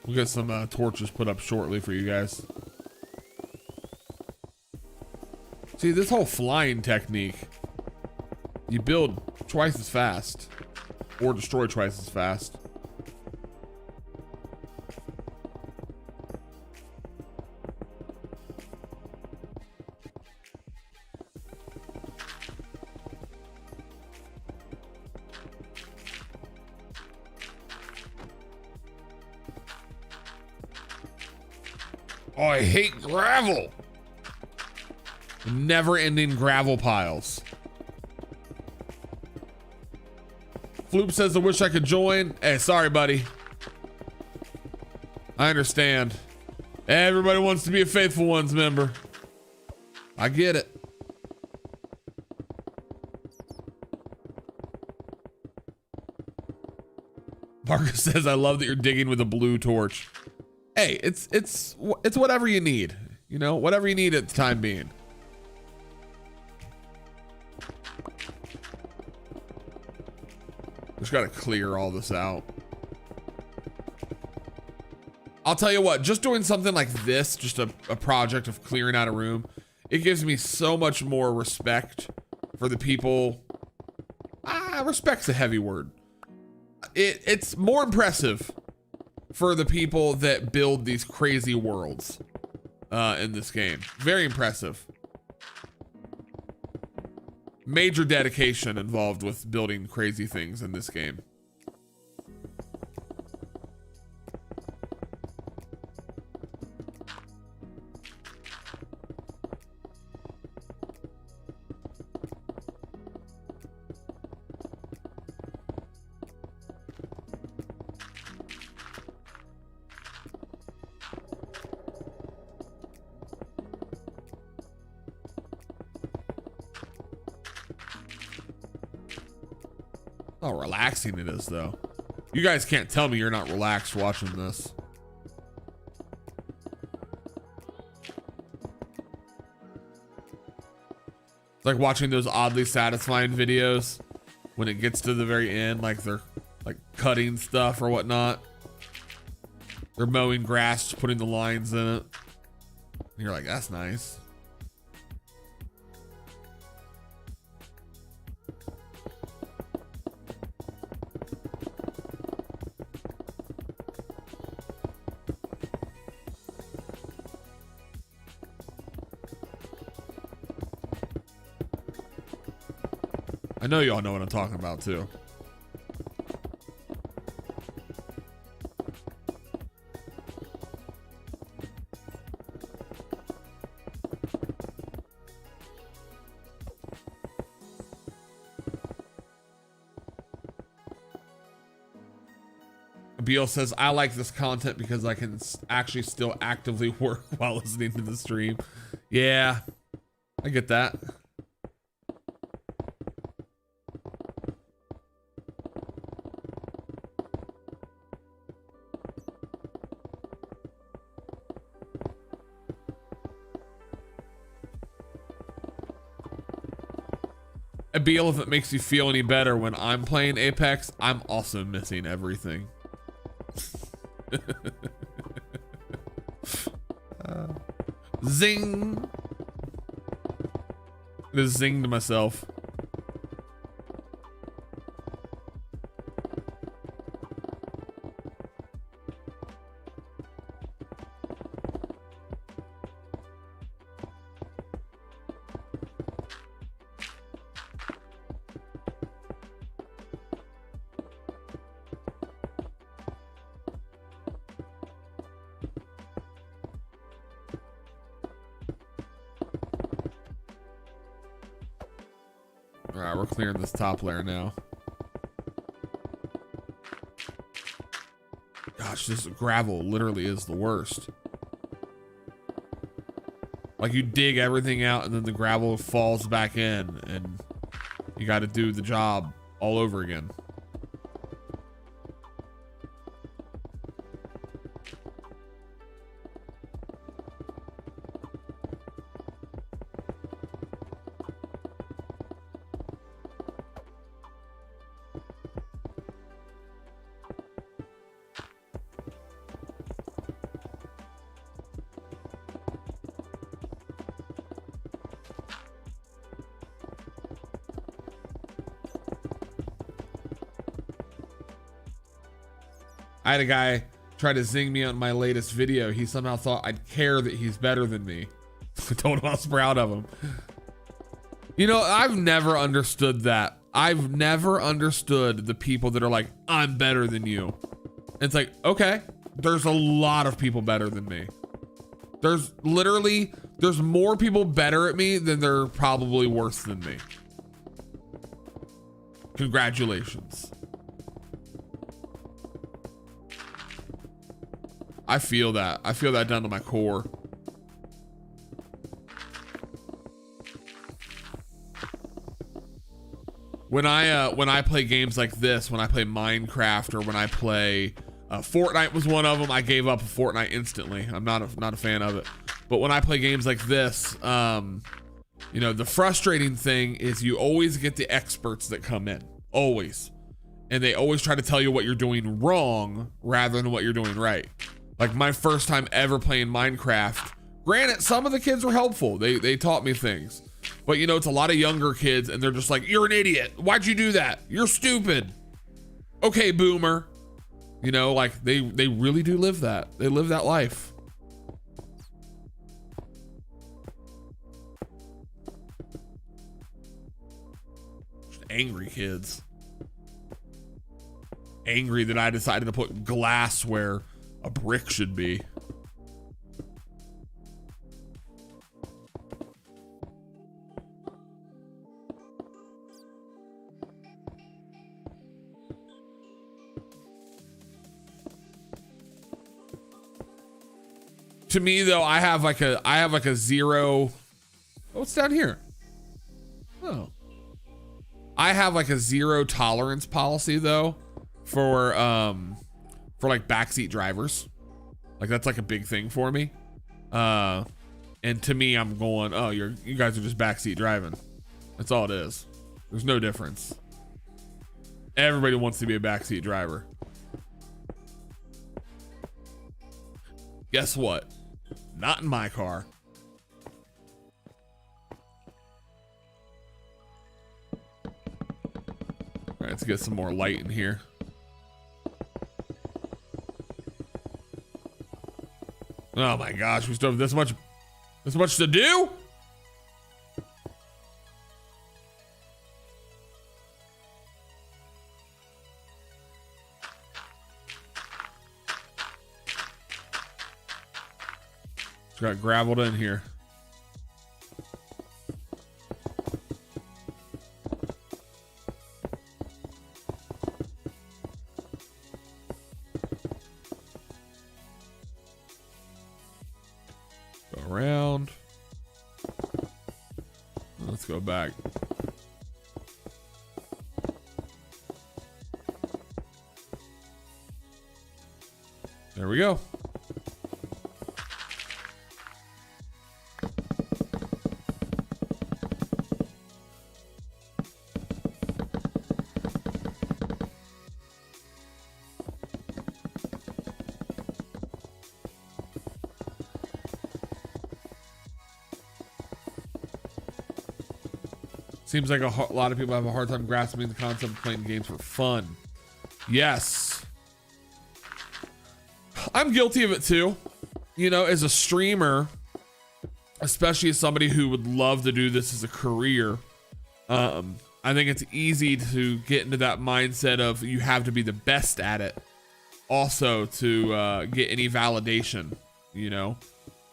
We'll get some torches put up shortly for you guys. See, this whole flying technique, you build twice as fast or destroy twice as fast. Oh, I hate gravel. Never-ending gravel piles. Floop says, I wish I could join. Hey, sorry, buddy. I understand. Everybody wants to be a Faithful Ones member. I get it. Marcus says, I love that you're digging with a blue torch. Hey, it's whatever you need, you know, whatever you need at the time being. Just gotta clear all this out. I'll tell you what, just doing something like this, just a project of clearing out a room, it gives me so much more respect for the people. Respect's a heavy word. It's more impressive for the people that build these crazy worlds in this game. Very impressive. Major dedication involved with building crazy things in this game. How relaxing it is, though. You guys can't tell me you're not relaxed watching this. It's like watching those oddly satisfying videos when it gets to the very end, like they're like cutting stuff or whatnot. They're mowing grass, putting the lines in it. And you're like, that's nice. I know y'all know what I'm talking about too. Beal says, I like this content because I can actually still actively work while listening to the stream. Yeah, I get that. Beal, if it makes you feel any better, when I'm playing Apex, I'm also missing everything. Zing. Just zinged myself. Alright, we're clearing this top layer now. Gosh, this gravel literally is the worst. Like, you dig everything out and then the gravel falls back in and you got to do the job all over again. I had a guy try to zing me on my latest video. He somehow thought I'd care that he's better than me. I told him I was proud of him. You know, I've never understood that. I've never understood the people that are like, I'm better than you. It's like, okay, there's a lot of people better than me. There's more people better at me than there are probably worse than me. Congratulations. I feel that. I feel that down to my core. When I play games like this, when I play Minecraft or when I play Fortnite was one of them. I gave up Fortnite instantly. I'm not a fan of it. But when I play games like this, you know, the frustrating thing is you always get the experts that come in, always, and they always try to tell you what you're doing wrong rather than what you're doing right. Like my first time ever playing Minecraft, granted, some of the kids were helpful. They taught me things. But you know, it's a lot of younger kids and they're just like, you're an idiot. Why'd you do that? You're stupid. Okay, boomer. You know, like they really do live that. They live that life. Just angry kids. Angry that I decided to put glass where a brick should be. To me though, I have like a zero. Oh, what's down here? Oh, I have like a zero tolerance policy though for like backseat drivers. Like that's like a big thing for me. And to me, I'm going, oh, you guys are just backseat driving. That's all it is. There's no difference. Everybody wants to be a backseat driver. Guess what? Not in my car. All right, let's get some more light in here. Oh my gosh, we still have this much to do? Just got gravelled in here. Go around. Let's go back. There we go. Seems like a lot of people have a hard time grasping the concept of playing games for fun. Yes. I'm guilty of it too. You know, as a streamer, especially as somebody who would love to do this as a career, I think it's easy to get into that mindset of you have to be the best at it also to get any validation, you know.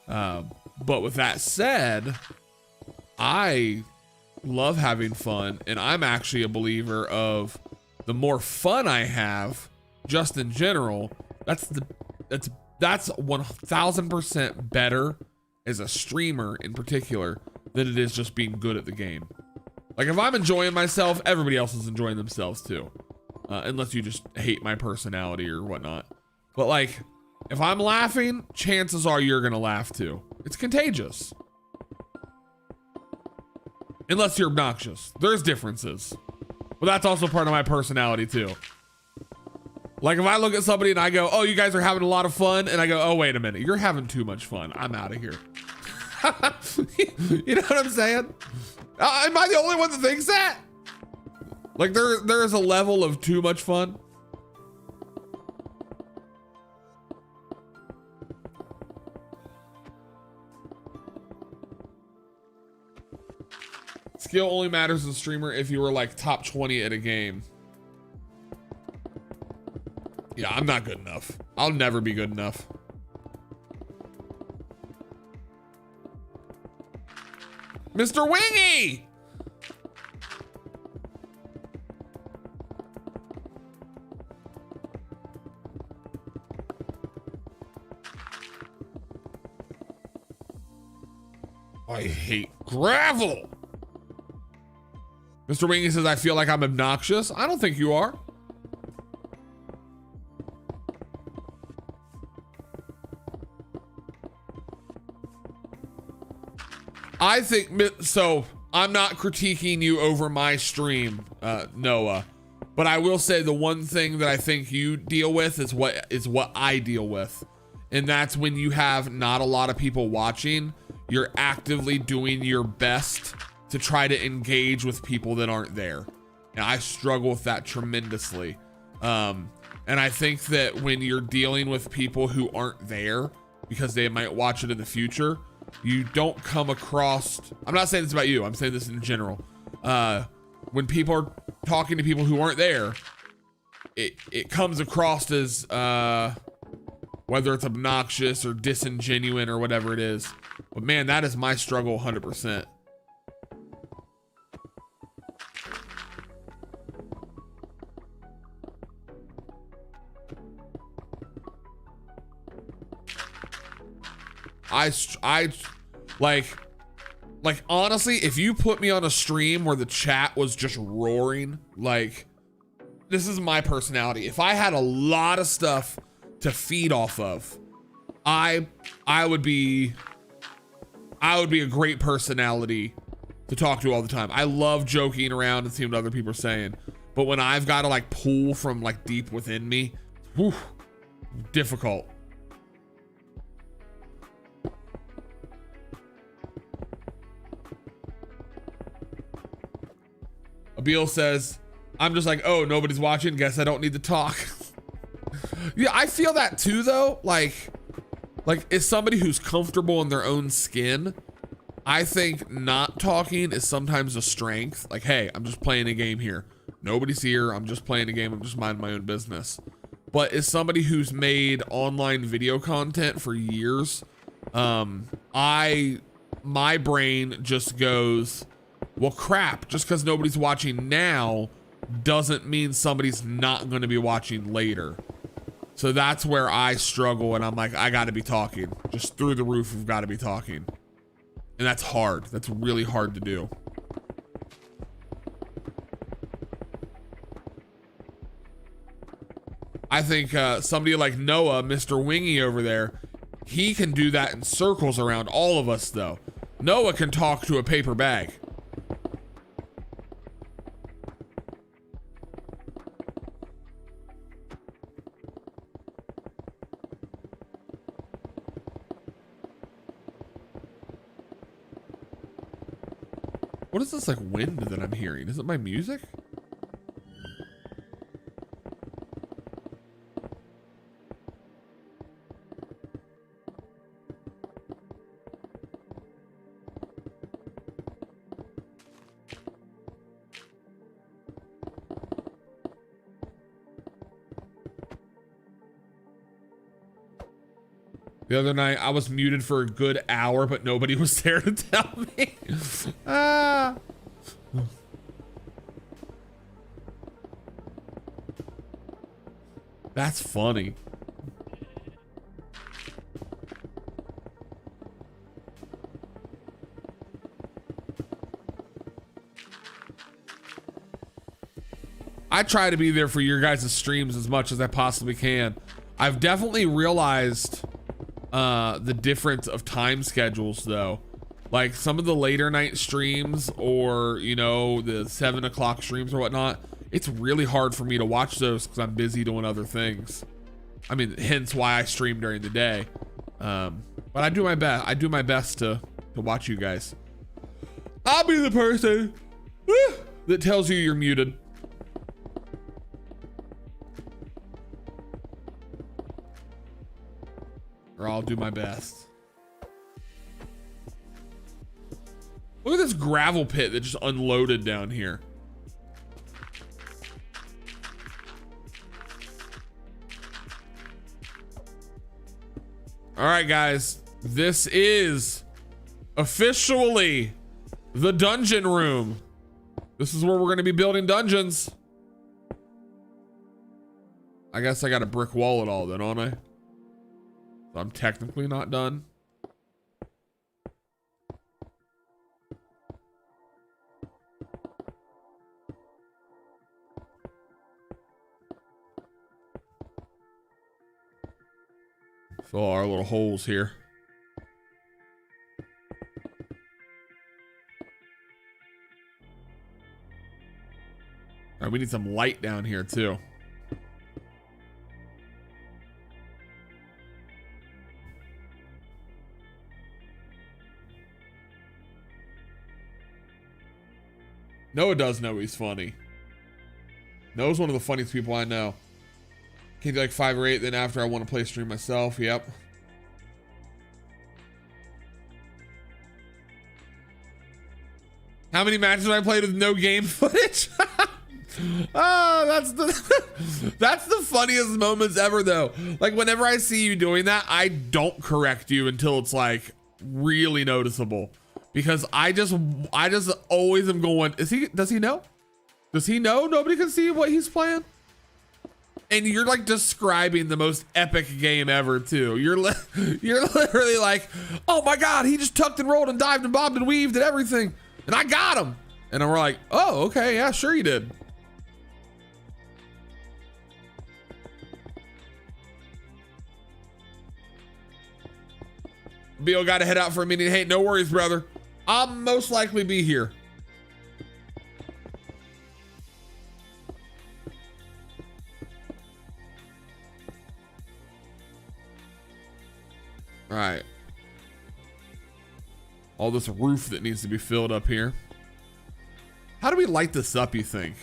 But with that said, I love having fun, and I'm actually a believer of the more fun I have just in general, that's 1000% better as a streamer in particular than it is just being good at the game. Like if I'm enjoying myself, everybody else is enjoying themselves too, unless you just hate my personality or whatnot. But like if I'm laughing, chances are you're gonna laugh too. It's contagious. Unless you're obnoxious. There's differences. But that's also part of my personality too. Like if I look at somebody and I go, oh, you guys are having a lot of fun. And I go, oh, wait a minute. You're having too much fun. I'm out of here. You know what I'm saying? Am I the only one that thinks that? Like there is a level of too much fun. Skill only matters as a streamer if you were like top 20 at a game. Yeah, I'm not good enough. I'll never be good enough. Mr. Wingy! I hate gravel. Mr. Wingy says, I feel like I'm obnoxious. I don't think you are. I think, so I'm not critiquing you over my stream, Noah, but I will say the one thing that I think you deal with is what I deal with. And that's when you have not a lot of people watching, you're actively doing your best to try to engage with people that aren't there. And I struggle with that tremendously. And I think that when you're dealing with people who aren't there because they might watch it in the future, you don't come across, I'm not saying this about you, I'm saying this in general. When people are talking to people who aren't there, it comes across as whether it's obnoxious or disingenuous or whatever it is. But man, that is my struggle 100%. I like honestly, if you put me on a stream where the chat was just roaring, like this is my personality. If I had a lot of stuff to feed off of, I would be a great personality to talk to all the time. I love joking around and seeing what other people are saying. But when I've got to like pull from like deep within me, whew, difficult. Abil says, I'm just like, oh, nobody's watching. Guess I don't need to talk. Yeah, I feel that too, though. Like as somebody who's comfortable in their own skin, I think not talking is sometimes a strength. Like, hey, I'm just playing a game here. Nobody's here. I'm just playing a game. I'm just minding my own business. But as somebody who's made online video content for years, My brain just goes, well, crap, just because nobody's watching now doesn't mean somebody's not going to be watching later. So that's where I struggle, and I'm like, I got to be talking. Just through the roof, we've got to be talking. And that's hard. That's really hard to do. I think somebody like Noah, Mr. Wingy over there, he can do that in circles around all of us, though. Noah can talk to a paper bag. What is this like wind that I'm hearing? Is it my music? The other night, I was muted for a good hour, but nobody was there to tell me. Ah. That's funny. I try to be there for your guys' streams as much as I possibly can. I've definitely realized the difference of time schedules, though. Like some of the later night streams, or you know, the 7 o'clock streams or whatnot, it's really hard for me to watch those because I'm busy doing other things. I mean, hence why I stream during the day. But I do my best. I do my best to watch you guys. I'll be the person that tells you you're muted. Or I'll do my best. Look at this gravel pit that just unloaded down here. All right, guys, this is officially the dungeon room. This is where we're going to be building dungeons. I guess I got to brick wall it all then, don't I? So I'm technically not done. Fill our little holes here. All right, we need some light down here too. Noah does know he's funny. Noah's one of the funniest people I know. Can do like 5 or 8, then after I want to play stream myself. Yep. How many matches have I played with no game footage? Oh, that's the funniest moments ever, though. Like whenever I see you doing that, I don't correct you until it's like really noticeable, because I just always am going, does he know? Does he know nobody can see what he's playing? And you're like describing the most epic game ever too. You're literally like, oh my God, he just tucked and rolled and dived and bobbed and weaved and everything, and I got him. And we're like, oh, okay, yeah, sure you did. Bill got to head out for a minute. Hey, no worries, brother. I'll most likely be here. All right. All this roof that needs to be filled up here. How do we light this up, you think?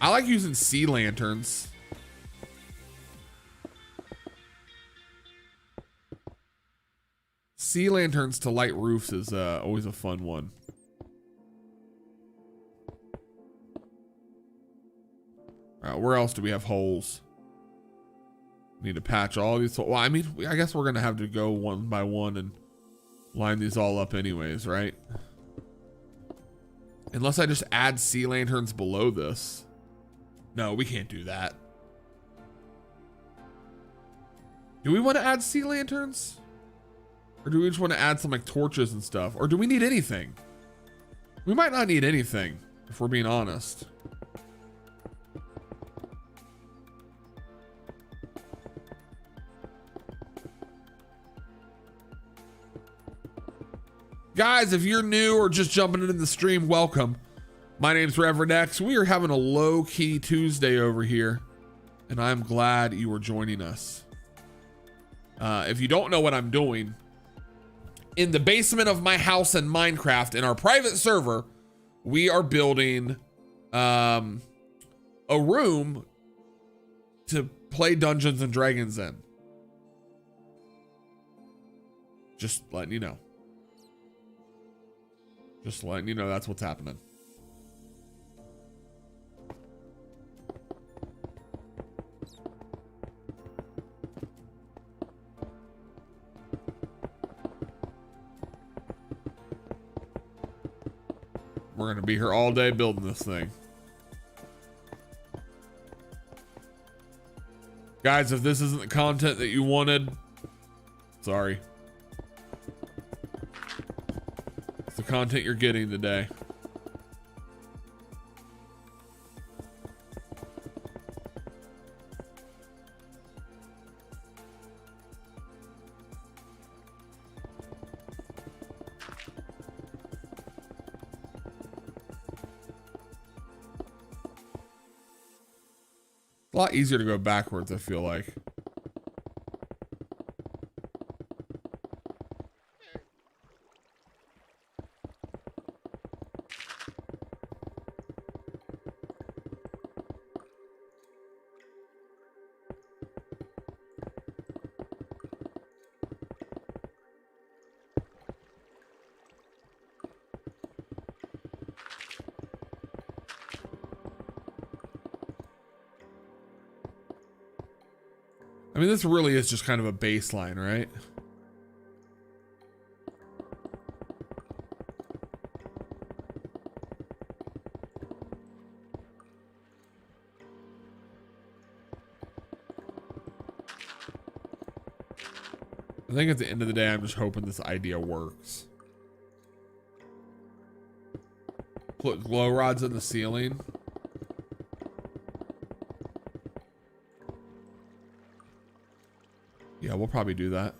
I like using sea lanterns. Sea lanterns to light roofs is always a fun one. All right, where else do we have holes? Need to patch all these. Well, I mean, I guess we're gonna have to go one by one and line these all up anyways, right? Unless I just add sea lanterns below this. No, we can't do that. Do we want to add sea lanterns? Or do we just want to add some like torches and stuff? Or do we need anything? We might not need anything, if we're being honest. Guys, if you're new or just jumping into the stream, welcome. My name's REVRND X. We are having a low-key Tuesday over here, and I'm glad you are joining us. If you don't know what I'm doing, in the basement of my house in Minecraft, in our private server, we are building a room to play Dungeons and Dragons in. Just letting you know. Just letting you know that's what's happening. We're going to be here all day building this thing. Guys, if this isn't the content that you wanted, sorry. It's the content you're getting today. A lot easier to go backwards, I feel like. I mean, this really is just kind of a baseline, right? I think at the end of the day, I'm just hoping this idea works. Put glow rods in the ceiling. Yeah, we'll probably do that.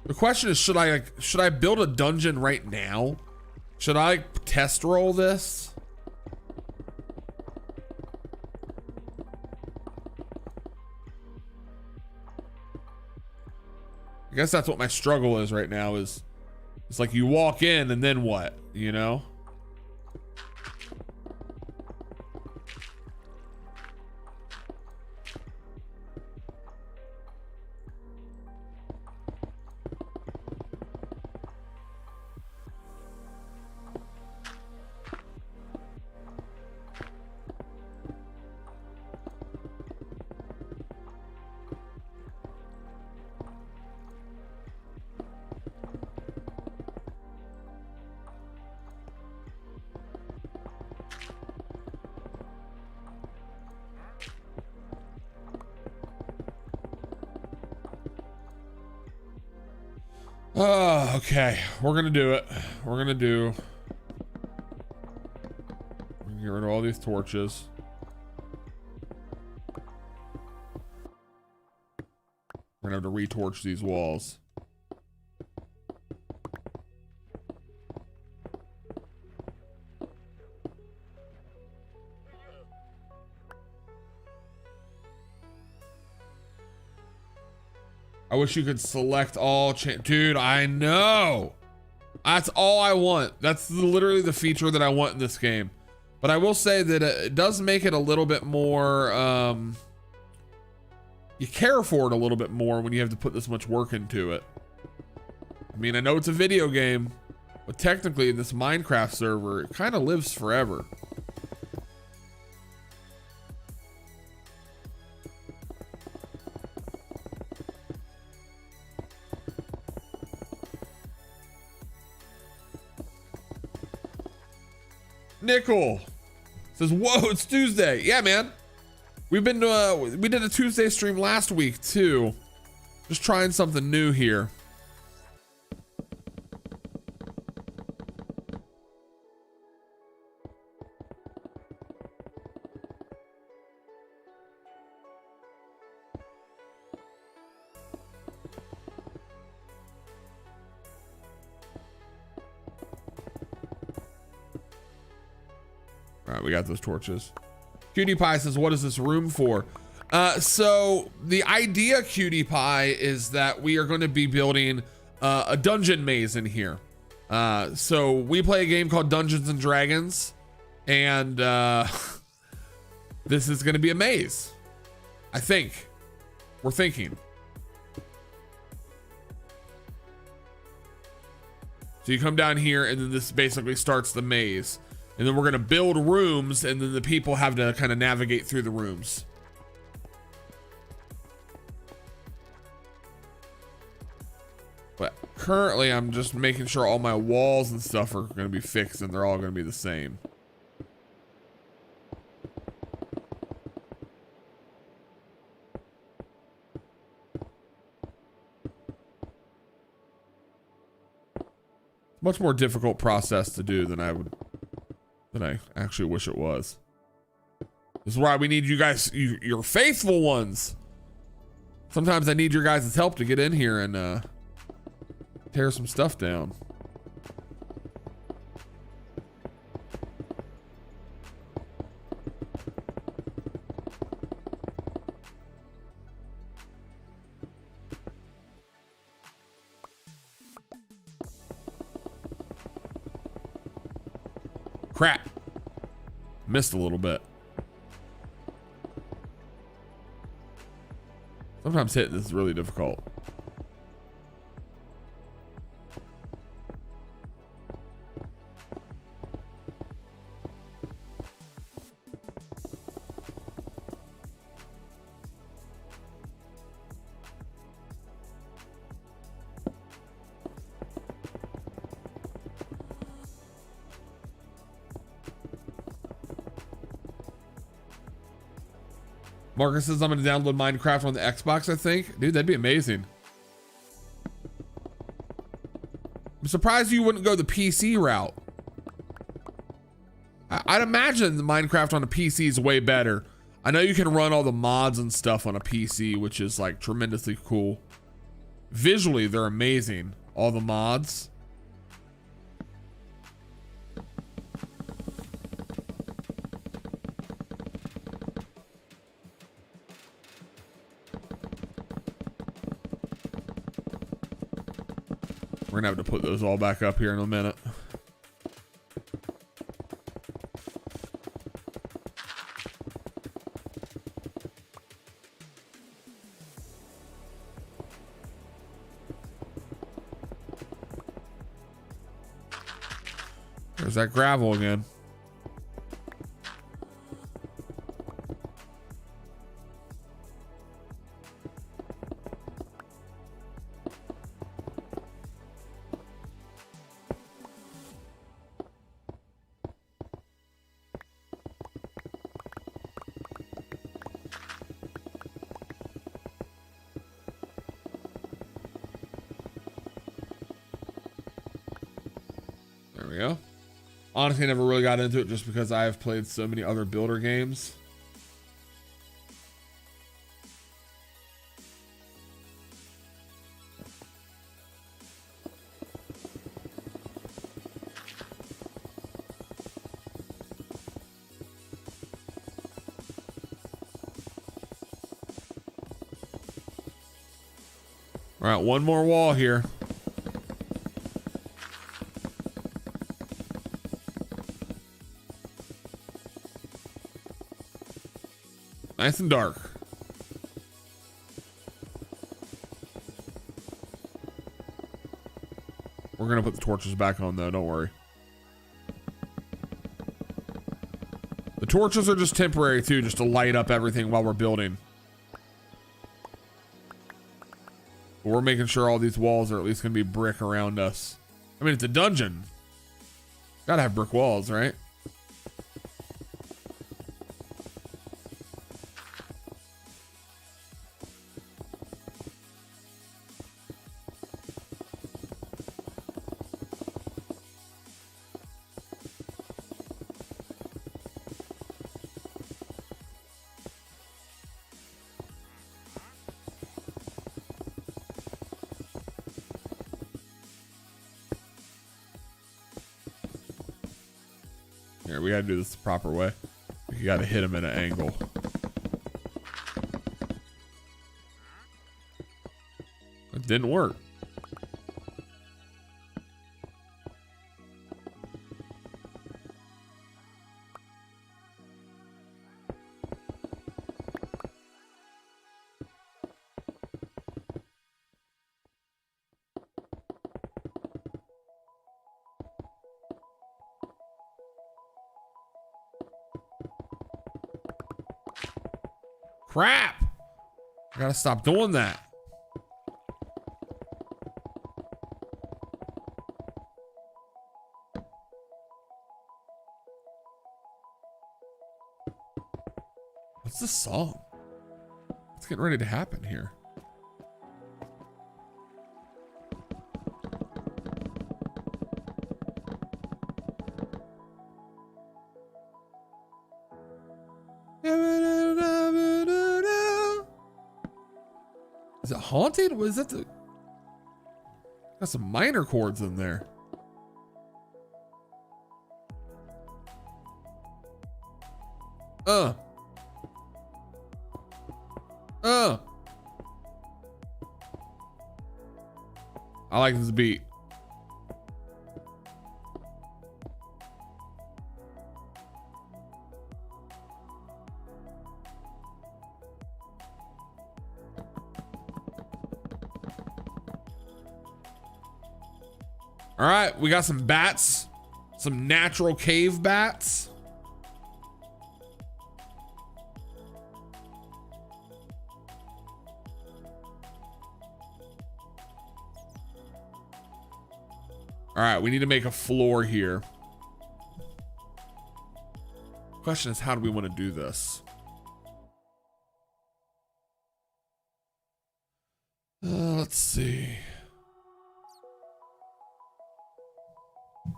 The question is, should I build a dungeon right now? Should I test roll this? I guess that's what my struggle is right now is it's like you walk in and then what, you know? Oh, okay. We're gonna do it. We're gonna get rid of all these torches. We're gonna have to retorch these walls. I wish you could select all dude, I know. That's all I want. That's literally the feature that I want in this game. But I will say that it does make it a little bit more, you care for it a little bit more when you have to put this much work into it. I mean, I know it's a video game, but technically this Minecraft server, it kind of lives forever. Nickel says, whoa, it's Tuesday. Yeah, man. We've been, we did a Tuesday stream last week too. Just trying something new here. All right, we got those torches. Cutie Pie says, what is this room for? So the idea, Cutie Pie, is that we are going to be building a dungeon maze in here. So we play a game called Dungeons and Dragons, and this is going to be a maze. I think. We're thinking. So you come down here, and then this basically starts the maze. And then we're going to build rooms, and then the people have to kind of navigate through the rooms. But currently, I'm just making sure all my walls and stuff are going to be fixed, and they're all going to be the same. Much more difficult process to do than I actually wish it was. This is why we need you guys, your faithful ones. Sometimes I need your guys' help to get in here and tear some stuff down. Crap. Missed a little bit. Sometimes hitting this is really difficult. Marcus says I'm going to download Minecraft on the Xbox, I think. Dude, that'd be amazing. I'm surprised you wouldn't go the PC route. I'd imagine the Minecraft on a PC is way better. I know you can run all the mods and stuff on a PC, which is like tremendously cool. Visually, they're amazing. All the mods. We're gonna have to put those all back up here in a minute. There's that gravel again. There we go. Honestly, I never really got into it just because I have played so many other builder games. All right, one more wall here. Nice and dark. We're gonna put the torches back on though, don't worry. The torches are just temporary too, just to light up everything while we're building. But we're making sure all these walls are at least gonna be brick around us. I mean, it's a dungeon. Gotta have brick walls, right? Here, we gotta do this the proper way. You gotta hit him at an angle. It didn't work. Crap! I gotta stop doing that. What's this song? What's getting ready to happen here? Is it haunted? What is that? Got some minor chords in there. I like this beat. All right, we got some bats, some natural cave bats. All right, we need to make a floor here. Question is, how do we want to do this? Let's see.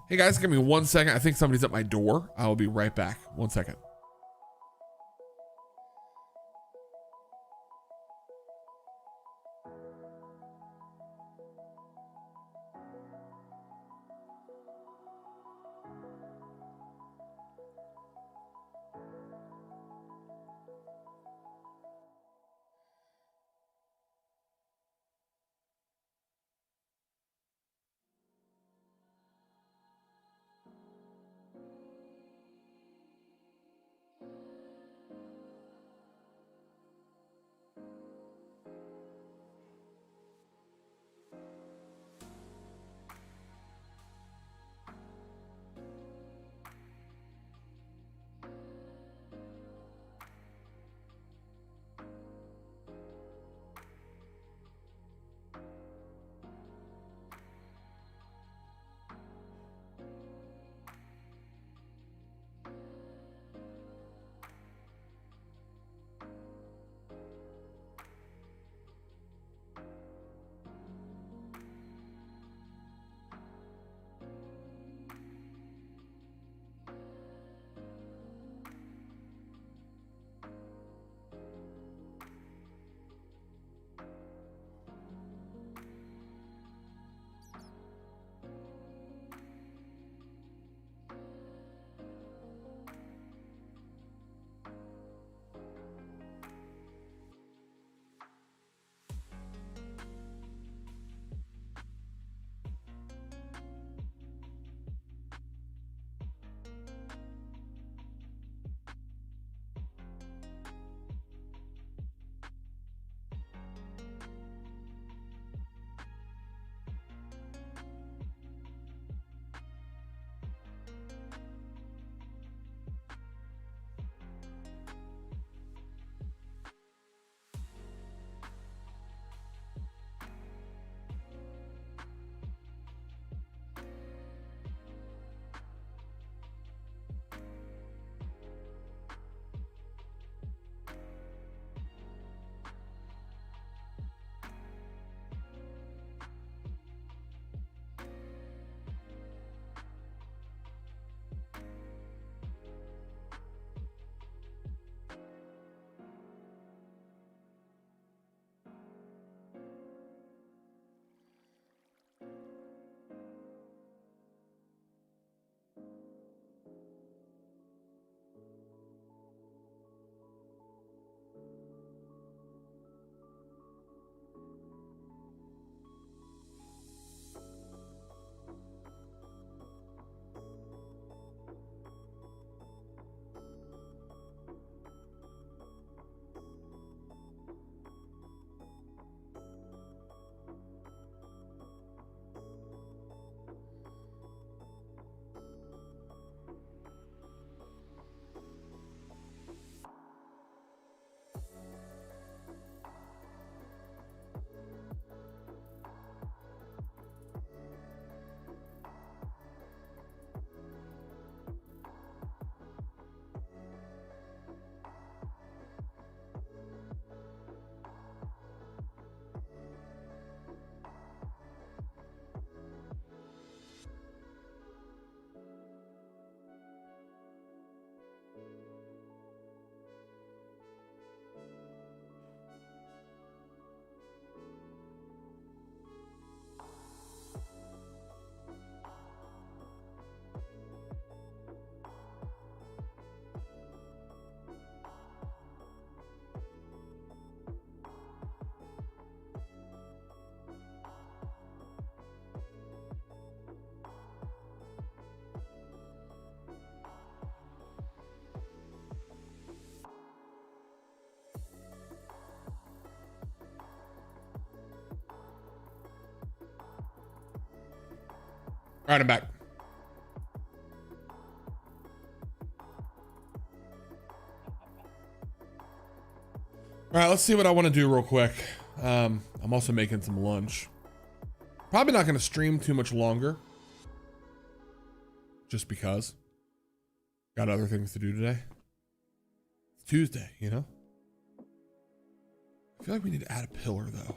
Hey guys, give me 1 second. I think somebody's at my door. I'll be right back. 1 second. All right, I'm back. All right, let's see what I want to do real quick. I'm also making some lunch. Probably not going to stream too much longer. Just because. Got other things to do today. It's Tuesday, you know? I feel like we need to add a pillar, though.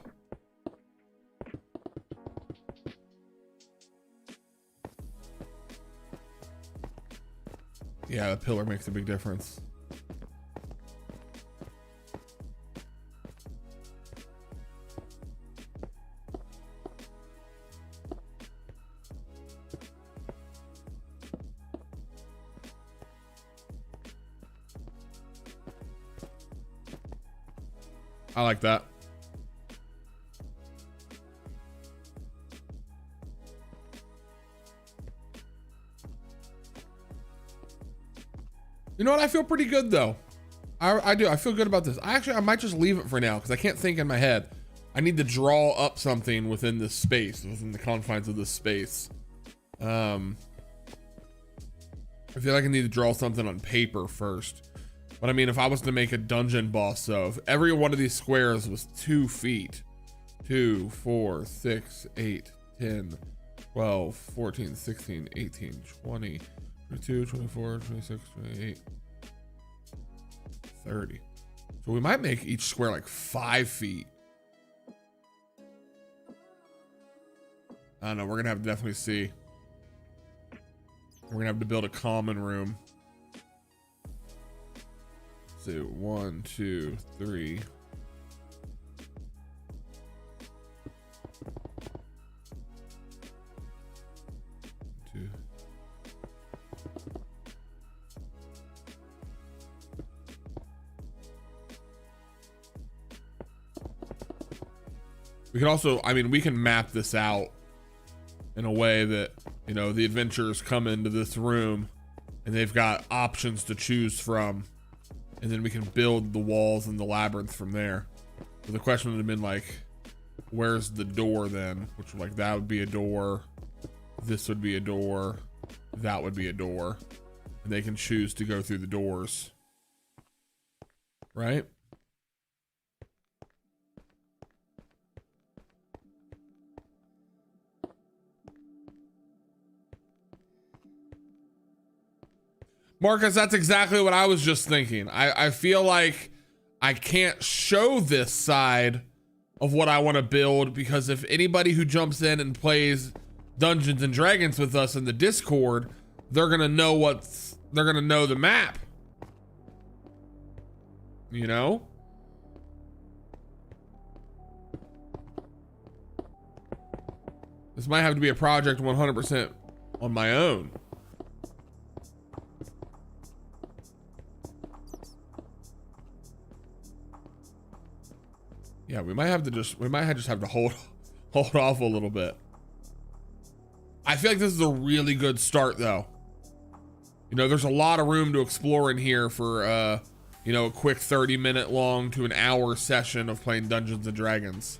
Yeah, the pillar makes a big difference. I like that. You know what? I feel pretty good though. I do. I feel good about this. I might just leave it for now because I can't think in my head. I need to draw up something within this space, within the confines of this space. I feel like I need to draw something on paper first. But I mean, if I was to make a dungeon boss, though, if every one of these squares was 2 feet, 2, 4, 6, 8, 10, 12, 14, 16, 18, 20, 22, 24, 26, 28, 30. So we might make each square like 5 feet. I don't know. We're going to have to definitely see. We're going to have to build a common room. So 1, 2, 3. We can also, I mean, we can map this out in a way that, you know, the adventurers come into this room and they've got options to choose from. And then we can build the walls and the labyrinth from there. So the question would have been like, where's the door then? Which like, that would be a door. This would be a door. That would be a door. And they can choose to go through the doors. Right? Marcus, that's exactly what I was just thinking. I feel like I can't show this side of what I want to build because if anybody who jumps in and plays Dungeons and Dragons with us in the Discord, they're gonna know they're gonna know the map. You know? This might have to be a project 100% on my own. Yeah, we might just have to hold off a little bit. I feel like this is a really good start though. You know, there's a lot of room to explore in here for you know, a quick 30-minute long to an hour session of playing Dungeons and Dragons.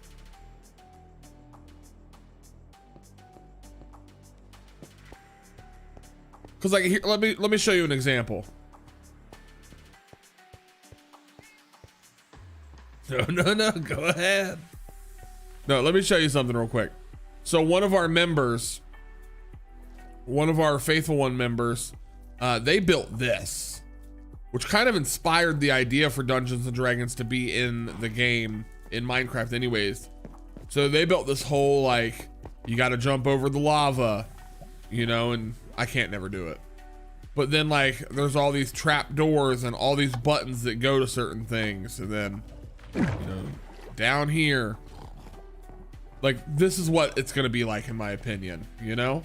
Cause like here, let me show you an example. No, go ahead. No, let me show you something real quick. So one of our members, one of our Faithful One members, they built this, which kind of inspired the idea for Dungeons and Dragons to be in the game in Minecraft anyways. So they built this whole, like, you got to jump over the lava, you know, and I can't never do it. But then like, there's all these trap doors and all these buttons that go to certain things. And then, you know, down here, like this is what it's gonna be like in my opinion, you know?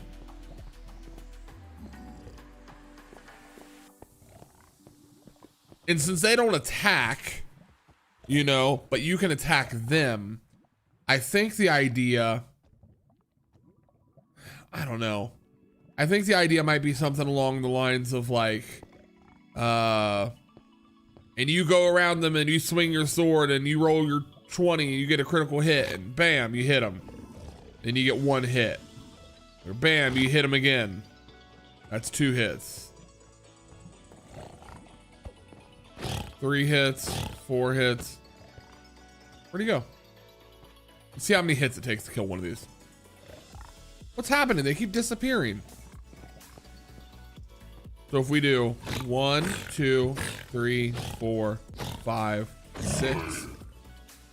And since they don't attack, you know, but you can attack them, I think the idea, I don't know. I think the idea might be something along the lines of like, and you go around them and you swing your sword and you roll your 20 and you get a critical hit and bam, you hit them. And you get one hit. Bam, you hit him again. That's 2 hits. 3 hits, 4 hits. Where'd he go? Let's see how many hits it takes to kill one of these. What's happening? They keep disappearing. So if we do 1, 2, 3, 4, 5, 6.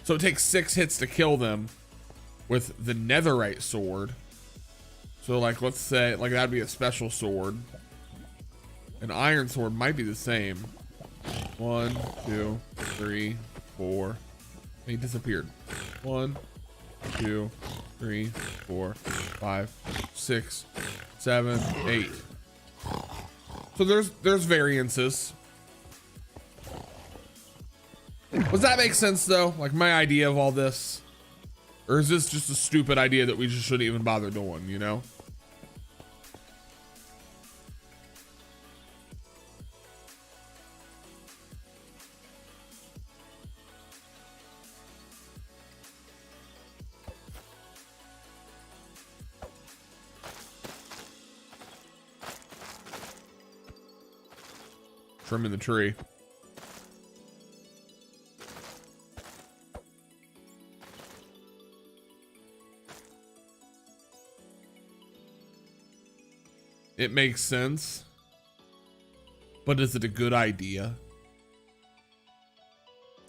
So it takes 6 hits to kill them with the netherite sword. So like, let's say like that'd be a special sword. An iron sword might be the same. 1, 2, 3, 4. He disappeared. 1, 2, 3, 4, 5, 6, 7, 8. So there's variances. Does that make sense though? Like my idea of all this? Or is this just a stupid idea that we just shouldn't even bother doing, you know? Trimming the tree. It makes sense, but is it a good idea?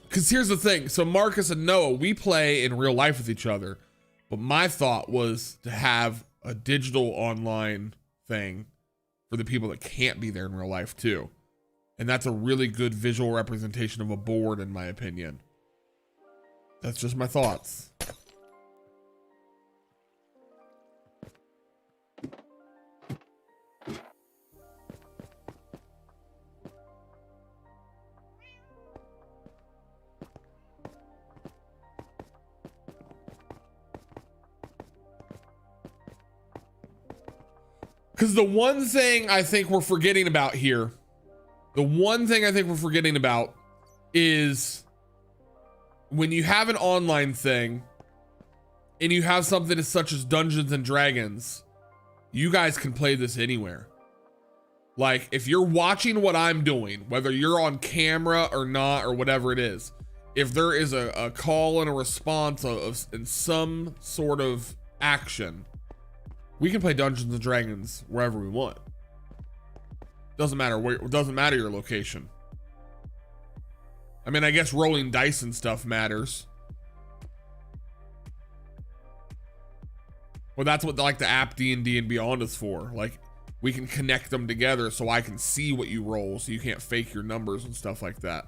Because here's the thing. So Marcus and Noah, we play in real life with each other, but my thought was to have a digital online thing for the people that can't be there in real life too. And that's a really good visual representation of a board, in my opinion. That's just my thoughts. Because the one thing I think we're forgetting about here, is when you have an online thing and you have something as such as Dungeons and Dragons, you guys can play this anywhere. Like if you're watching what I'm doing, whether you're on camera or not, or whatever it is, if there is a call and a response in some sort of action, we can play Dungeons and Dragons wherever we want. Doesn't matter where, doesn't matter your location. I mean, I guess rolling dice and stuff matters. Well, that's what like the app D&D and Beyond is for. Like we can connect them together so I can see what you roll, so you can't fake your numbers and stuff like that.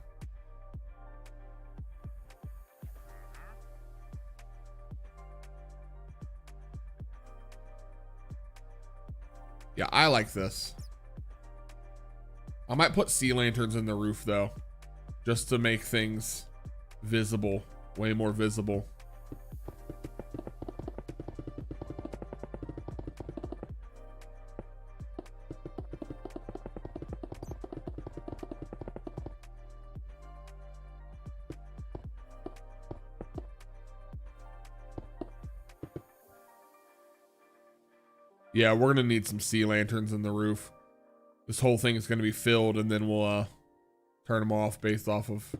Yeah, I like this. I might put sea lanterns in the roof though, just to make things visible, way more visible. Yeah, we're gonna need some sea lanterns in the roof. This whole thing is gonna be filled, and then we'll turn them off based off of.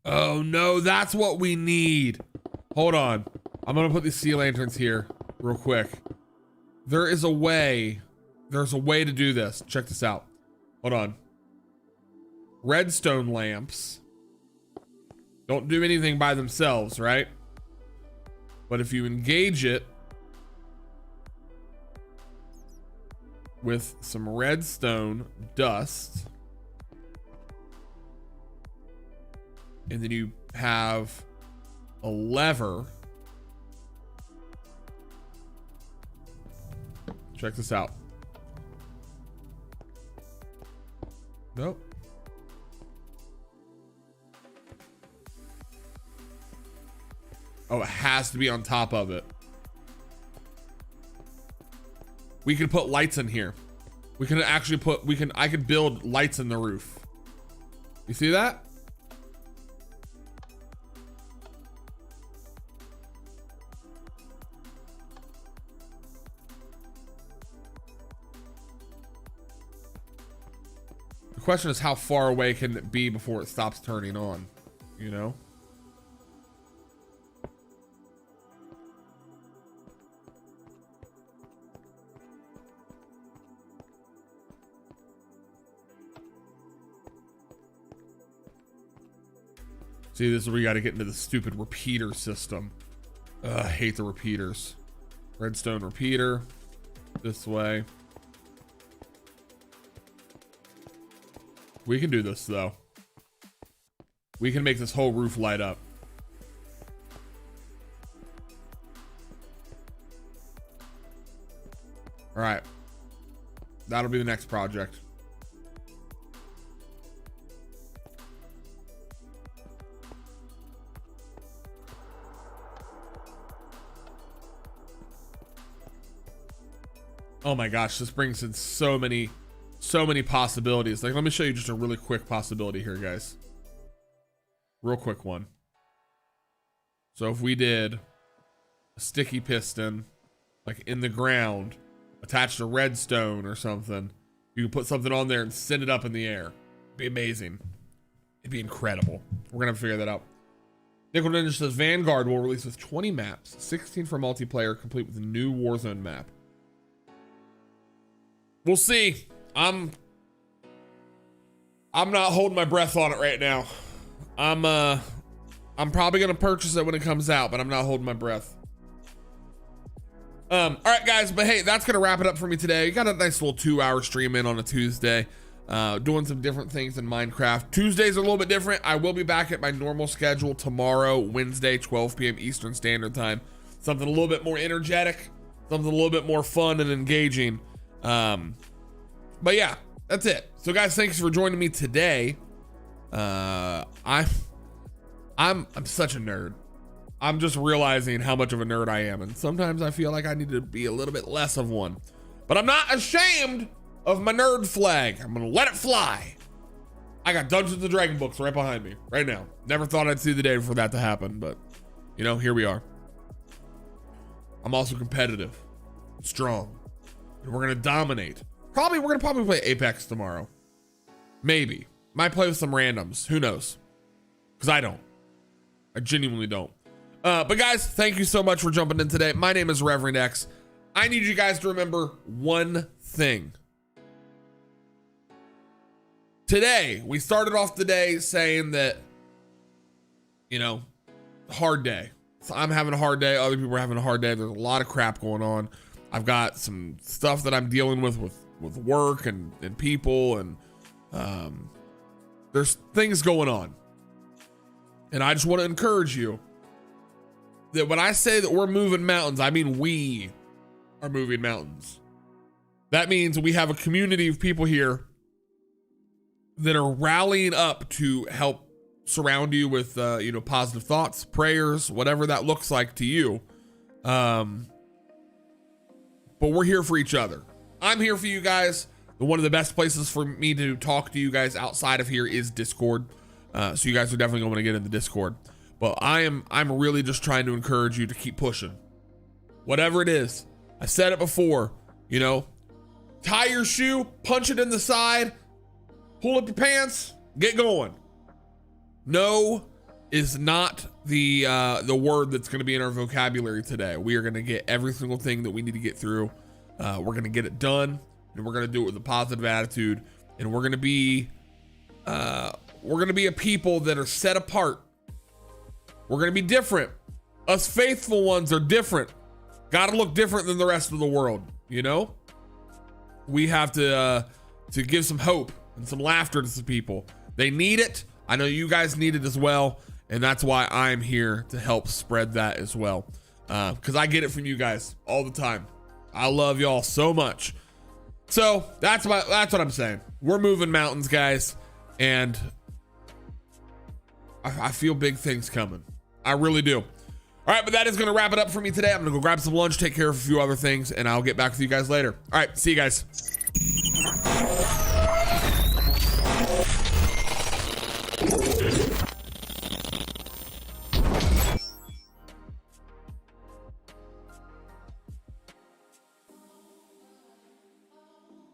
Oh no, that's what we need. Hold on. I'm gonna put these sea lanterns here real quick. There is a way. There's a way to do this. Check this out. Hold on. Redstone lamps don't do anything by themselves, right? But if you engage it with some redstone dust, and then you have a lever. Check this out. Nope. Oh, it has to be on top of it. We can put lights in here. We can actually put, I could build lights in the roof. You see that? question is, how far away can it be before it stops turning on? You know? See, this is where you got to get into the stupid repeater system. Ugh, I hate the repeaters. Redstone repeater. This way. We can do this, though. We can make this whole roof light up. All right. That'll be the next project. Oh my gosh, this brings in so many possibilities. Like, let me show you just a really quick possibility here, guys. Real quick one. So if we did a sticky piston, like in the ground, attached to redstone or something, you can put something on there and send it up in the air. It'd be amazing. It'd be incredible. We're gonna have to figure that out. Nickel Ninja says Vanguard will release with 20 maps, 16 for multiplayer, complete with a new Warzone map. We'll see. I'm not holding my breath on it right now. I'm probably gonna purchase it when it comes out, but I'm not holding my breath. All right, guys, but hey, that's gonna wrap it up for me today. We got a nice little 2-hour stream in on a Tuesday, doing some different things in Minecraft. Tuesdays are a little bit different. I will be back at my normal schedule tomorrow, Wednesday, 12 p.m. Eastern Standard Time. Something a little bit more energetic, something a little bit more fun and engaging. But yeah, that's it. So guys, thanks for joining me today. I'm such a nerd. I'm just realizing how much of a nerd I am, and sometimes I feel like I need to be a little bit less of one. But I'm not ashamed of my nerd flag. I'm gonna let it fly. I got Dungeons and Dragons books right behind me right now. Never thought I'd see the day for that to happen, but you know, here we are. I'm also competitive, strong, and we're gonna dominate. We're gonna probably play Apex tomorrow. Maybe. Might play with some randoms. Who knows? Because I don't. I genuinely don't. But guys, thank you so much for jumping in today. My name is Reverend X. I need you guys to remember one thing. Today, we started off the day saying that, you know, hard day. So I'm having a hard day. Other people are having a hard day. There's a lot of crap going on. I've got some stuff that I'm dealing with work and people, and there's things going on. And I just want to encourage you that when I say that we're moving mountains, I mean we are moving mountains. That means we have a community of people here that are rallying up to help surround you with you know, positive thoughts, prayers, whatever that looks like to you. But we're here for each other. I'm here for you guys. One of the best places for me to talk to you guys outside of here is Discord. So you guys are definitely going to get in the Discord. But I'm really just trying to encourage you to keep pushing. Whatever it is. I said it before, you know, tie your shoe, punch it in the side, pull up your pants, get going. No is not the word that's going to be in our vocabulary today. We are going to get every single thing that we need to get through. We're going to get it done, and we're going to do it with a positive attitude, and we're going to be a people that are set apart. We're going to be different. Us faithful ones are different. Got to look different than the rest of the world, you know? We have to give some hope and some laughter to some people. They need it. I know you guys need it as well, and that's why I'm here to help spread that as well. Because I get it from you guys all the time. I love y'all so much. So that's what I'm saying. We're moving mountains, guys, and I feel big things coming. I really do. All right, but that is going to wrap it up for me today. I'm going to go grab some lunch, take care of a few other things, and I'll get back with you guys later. All right, see you guys.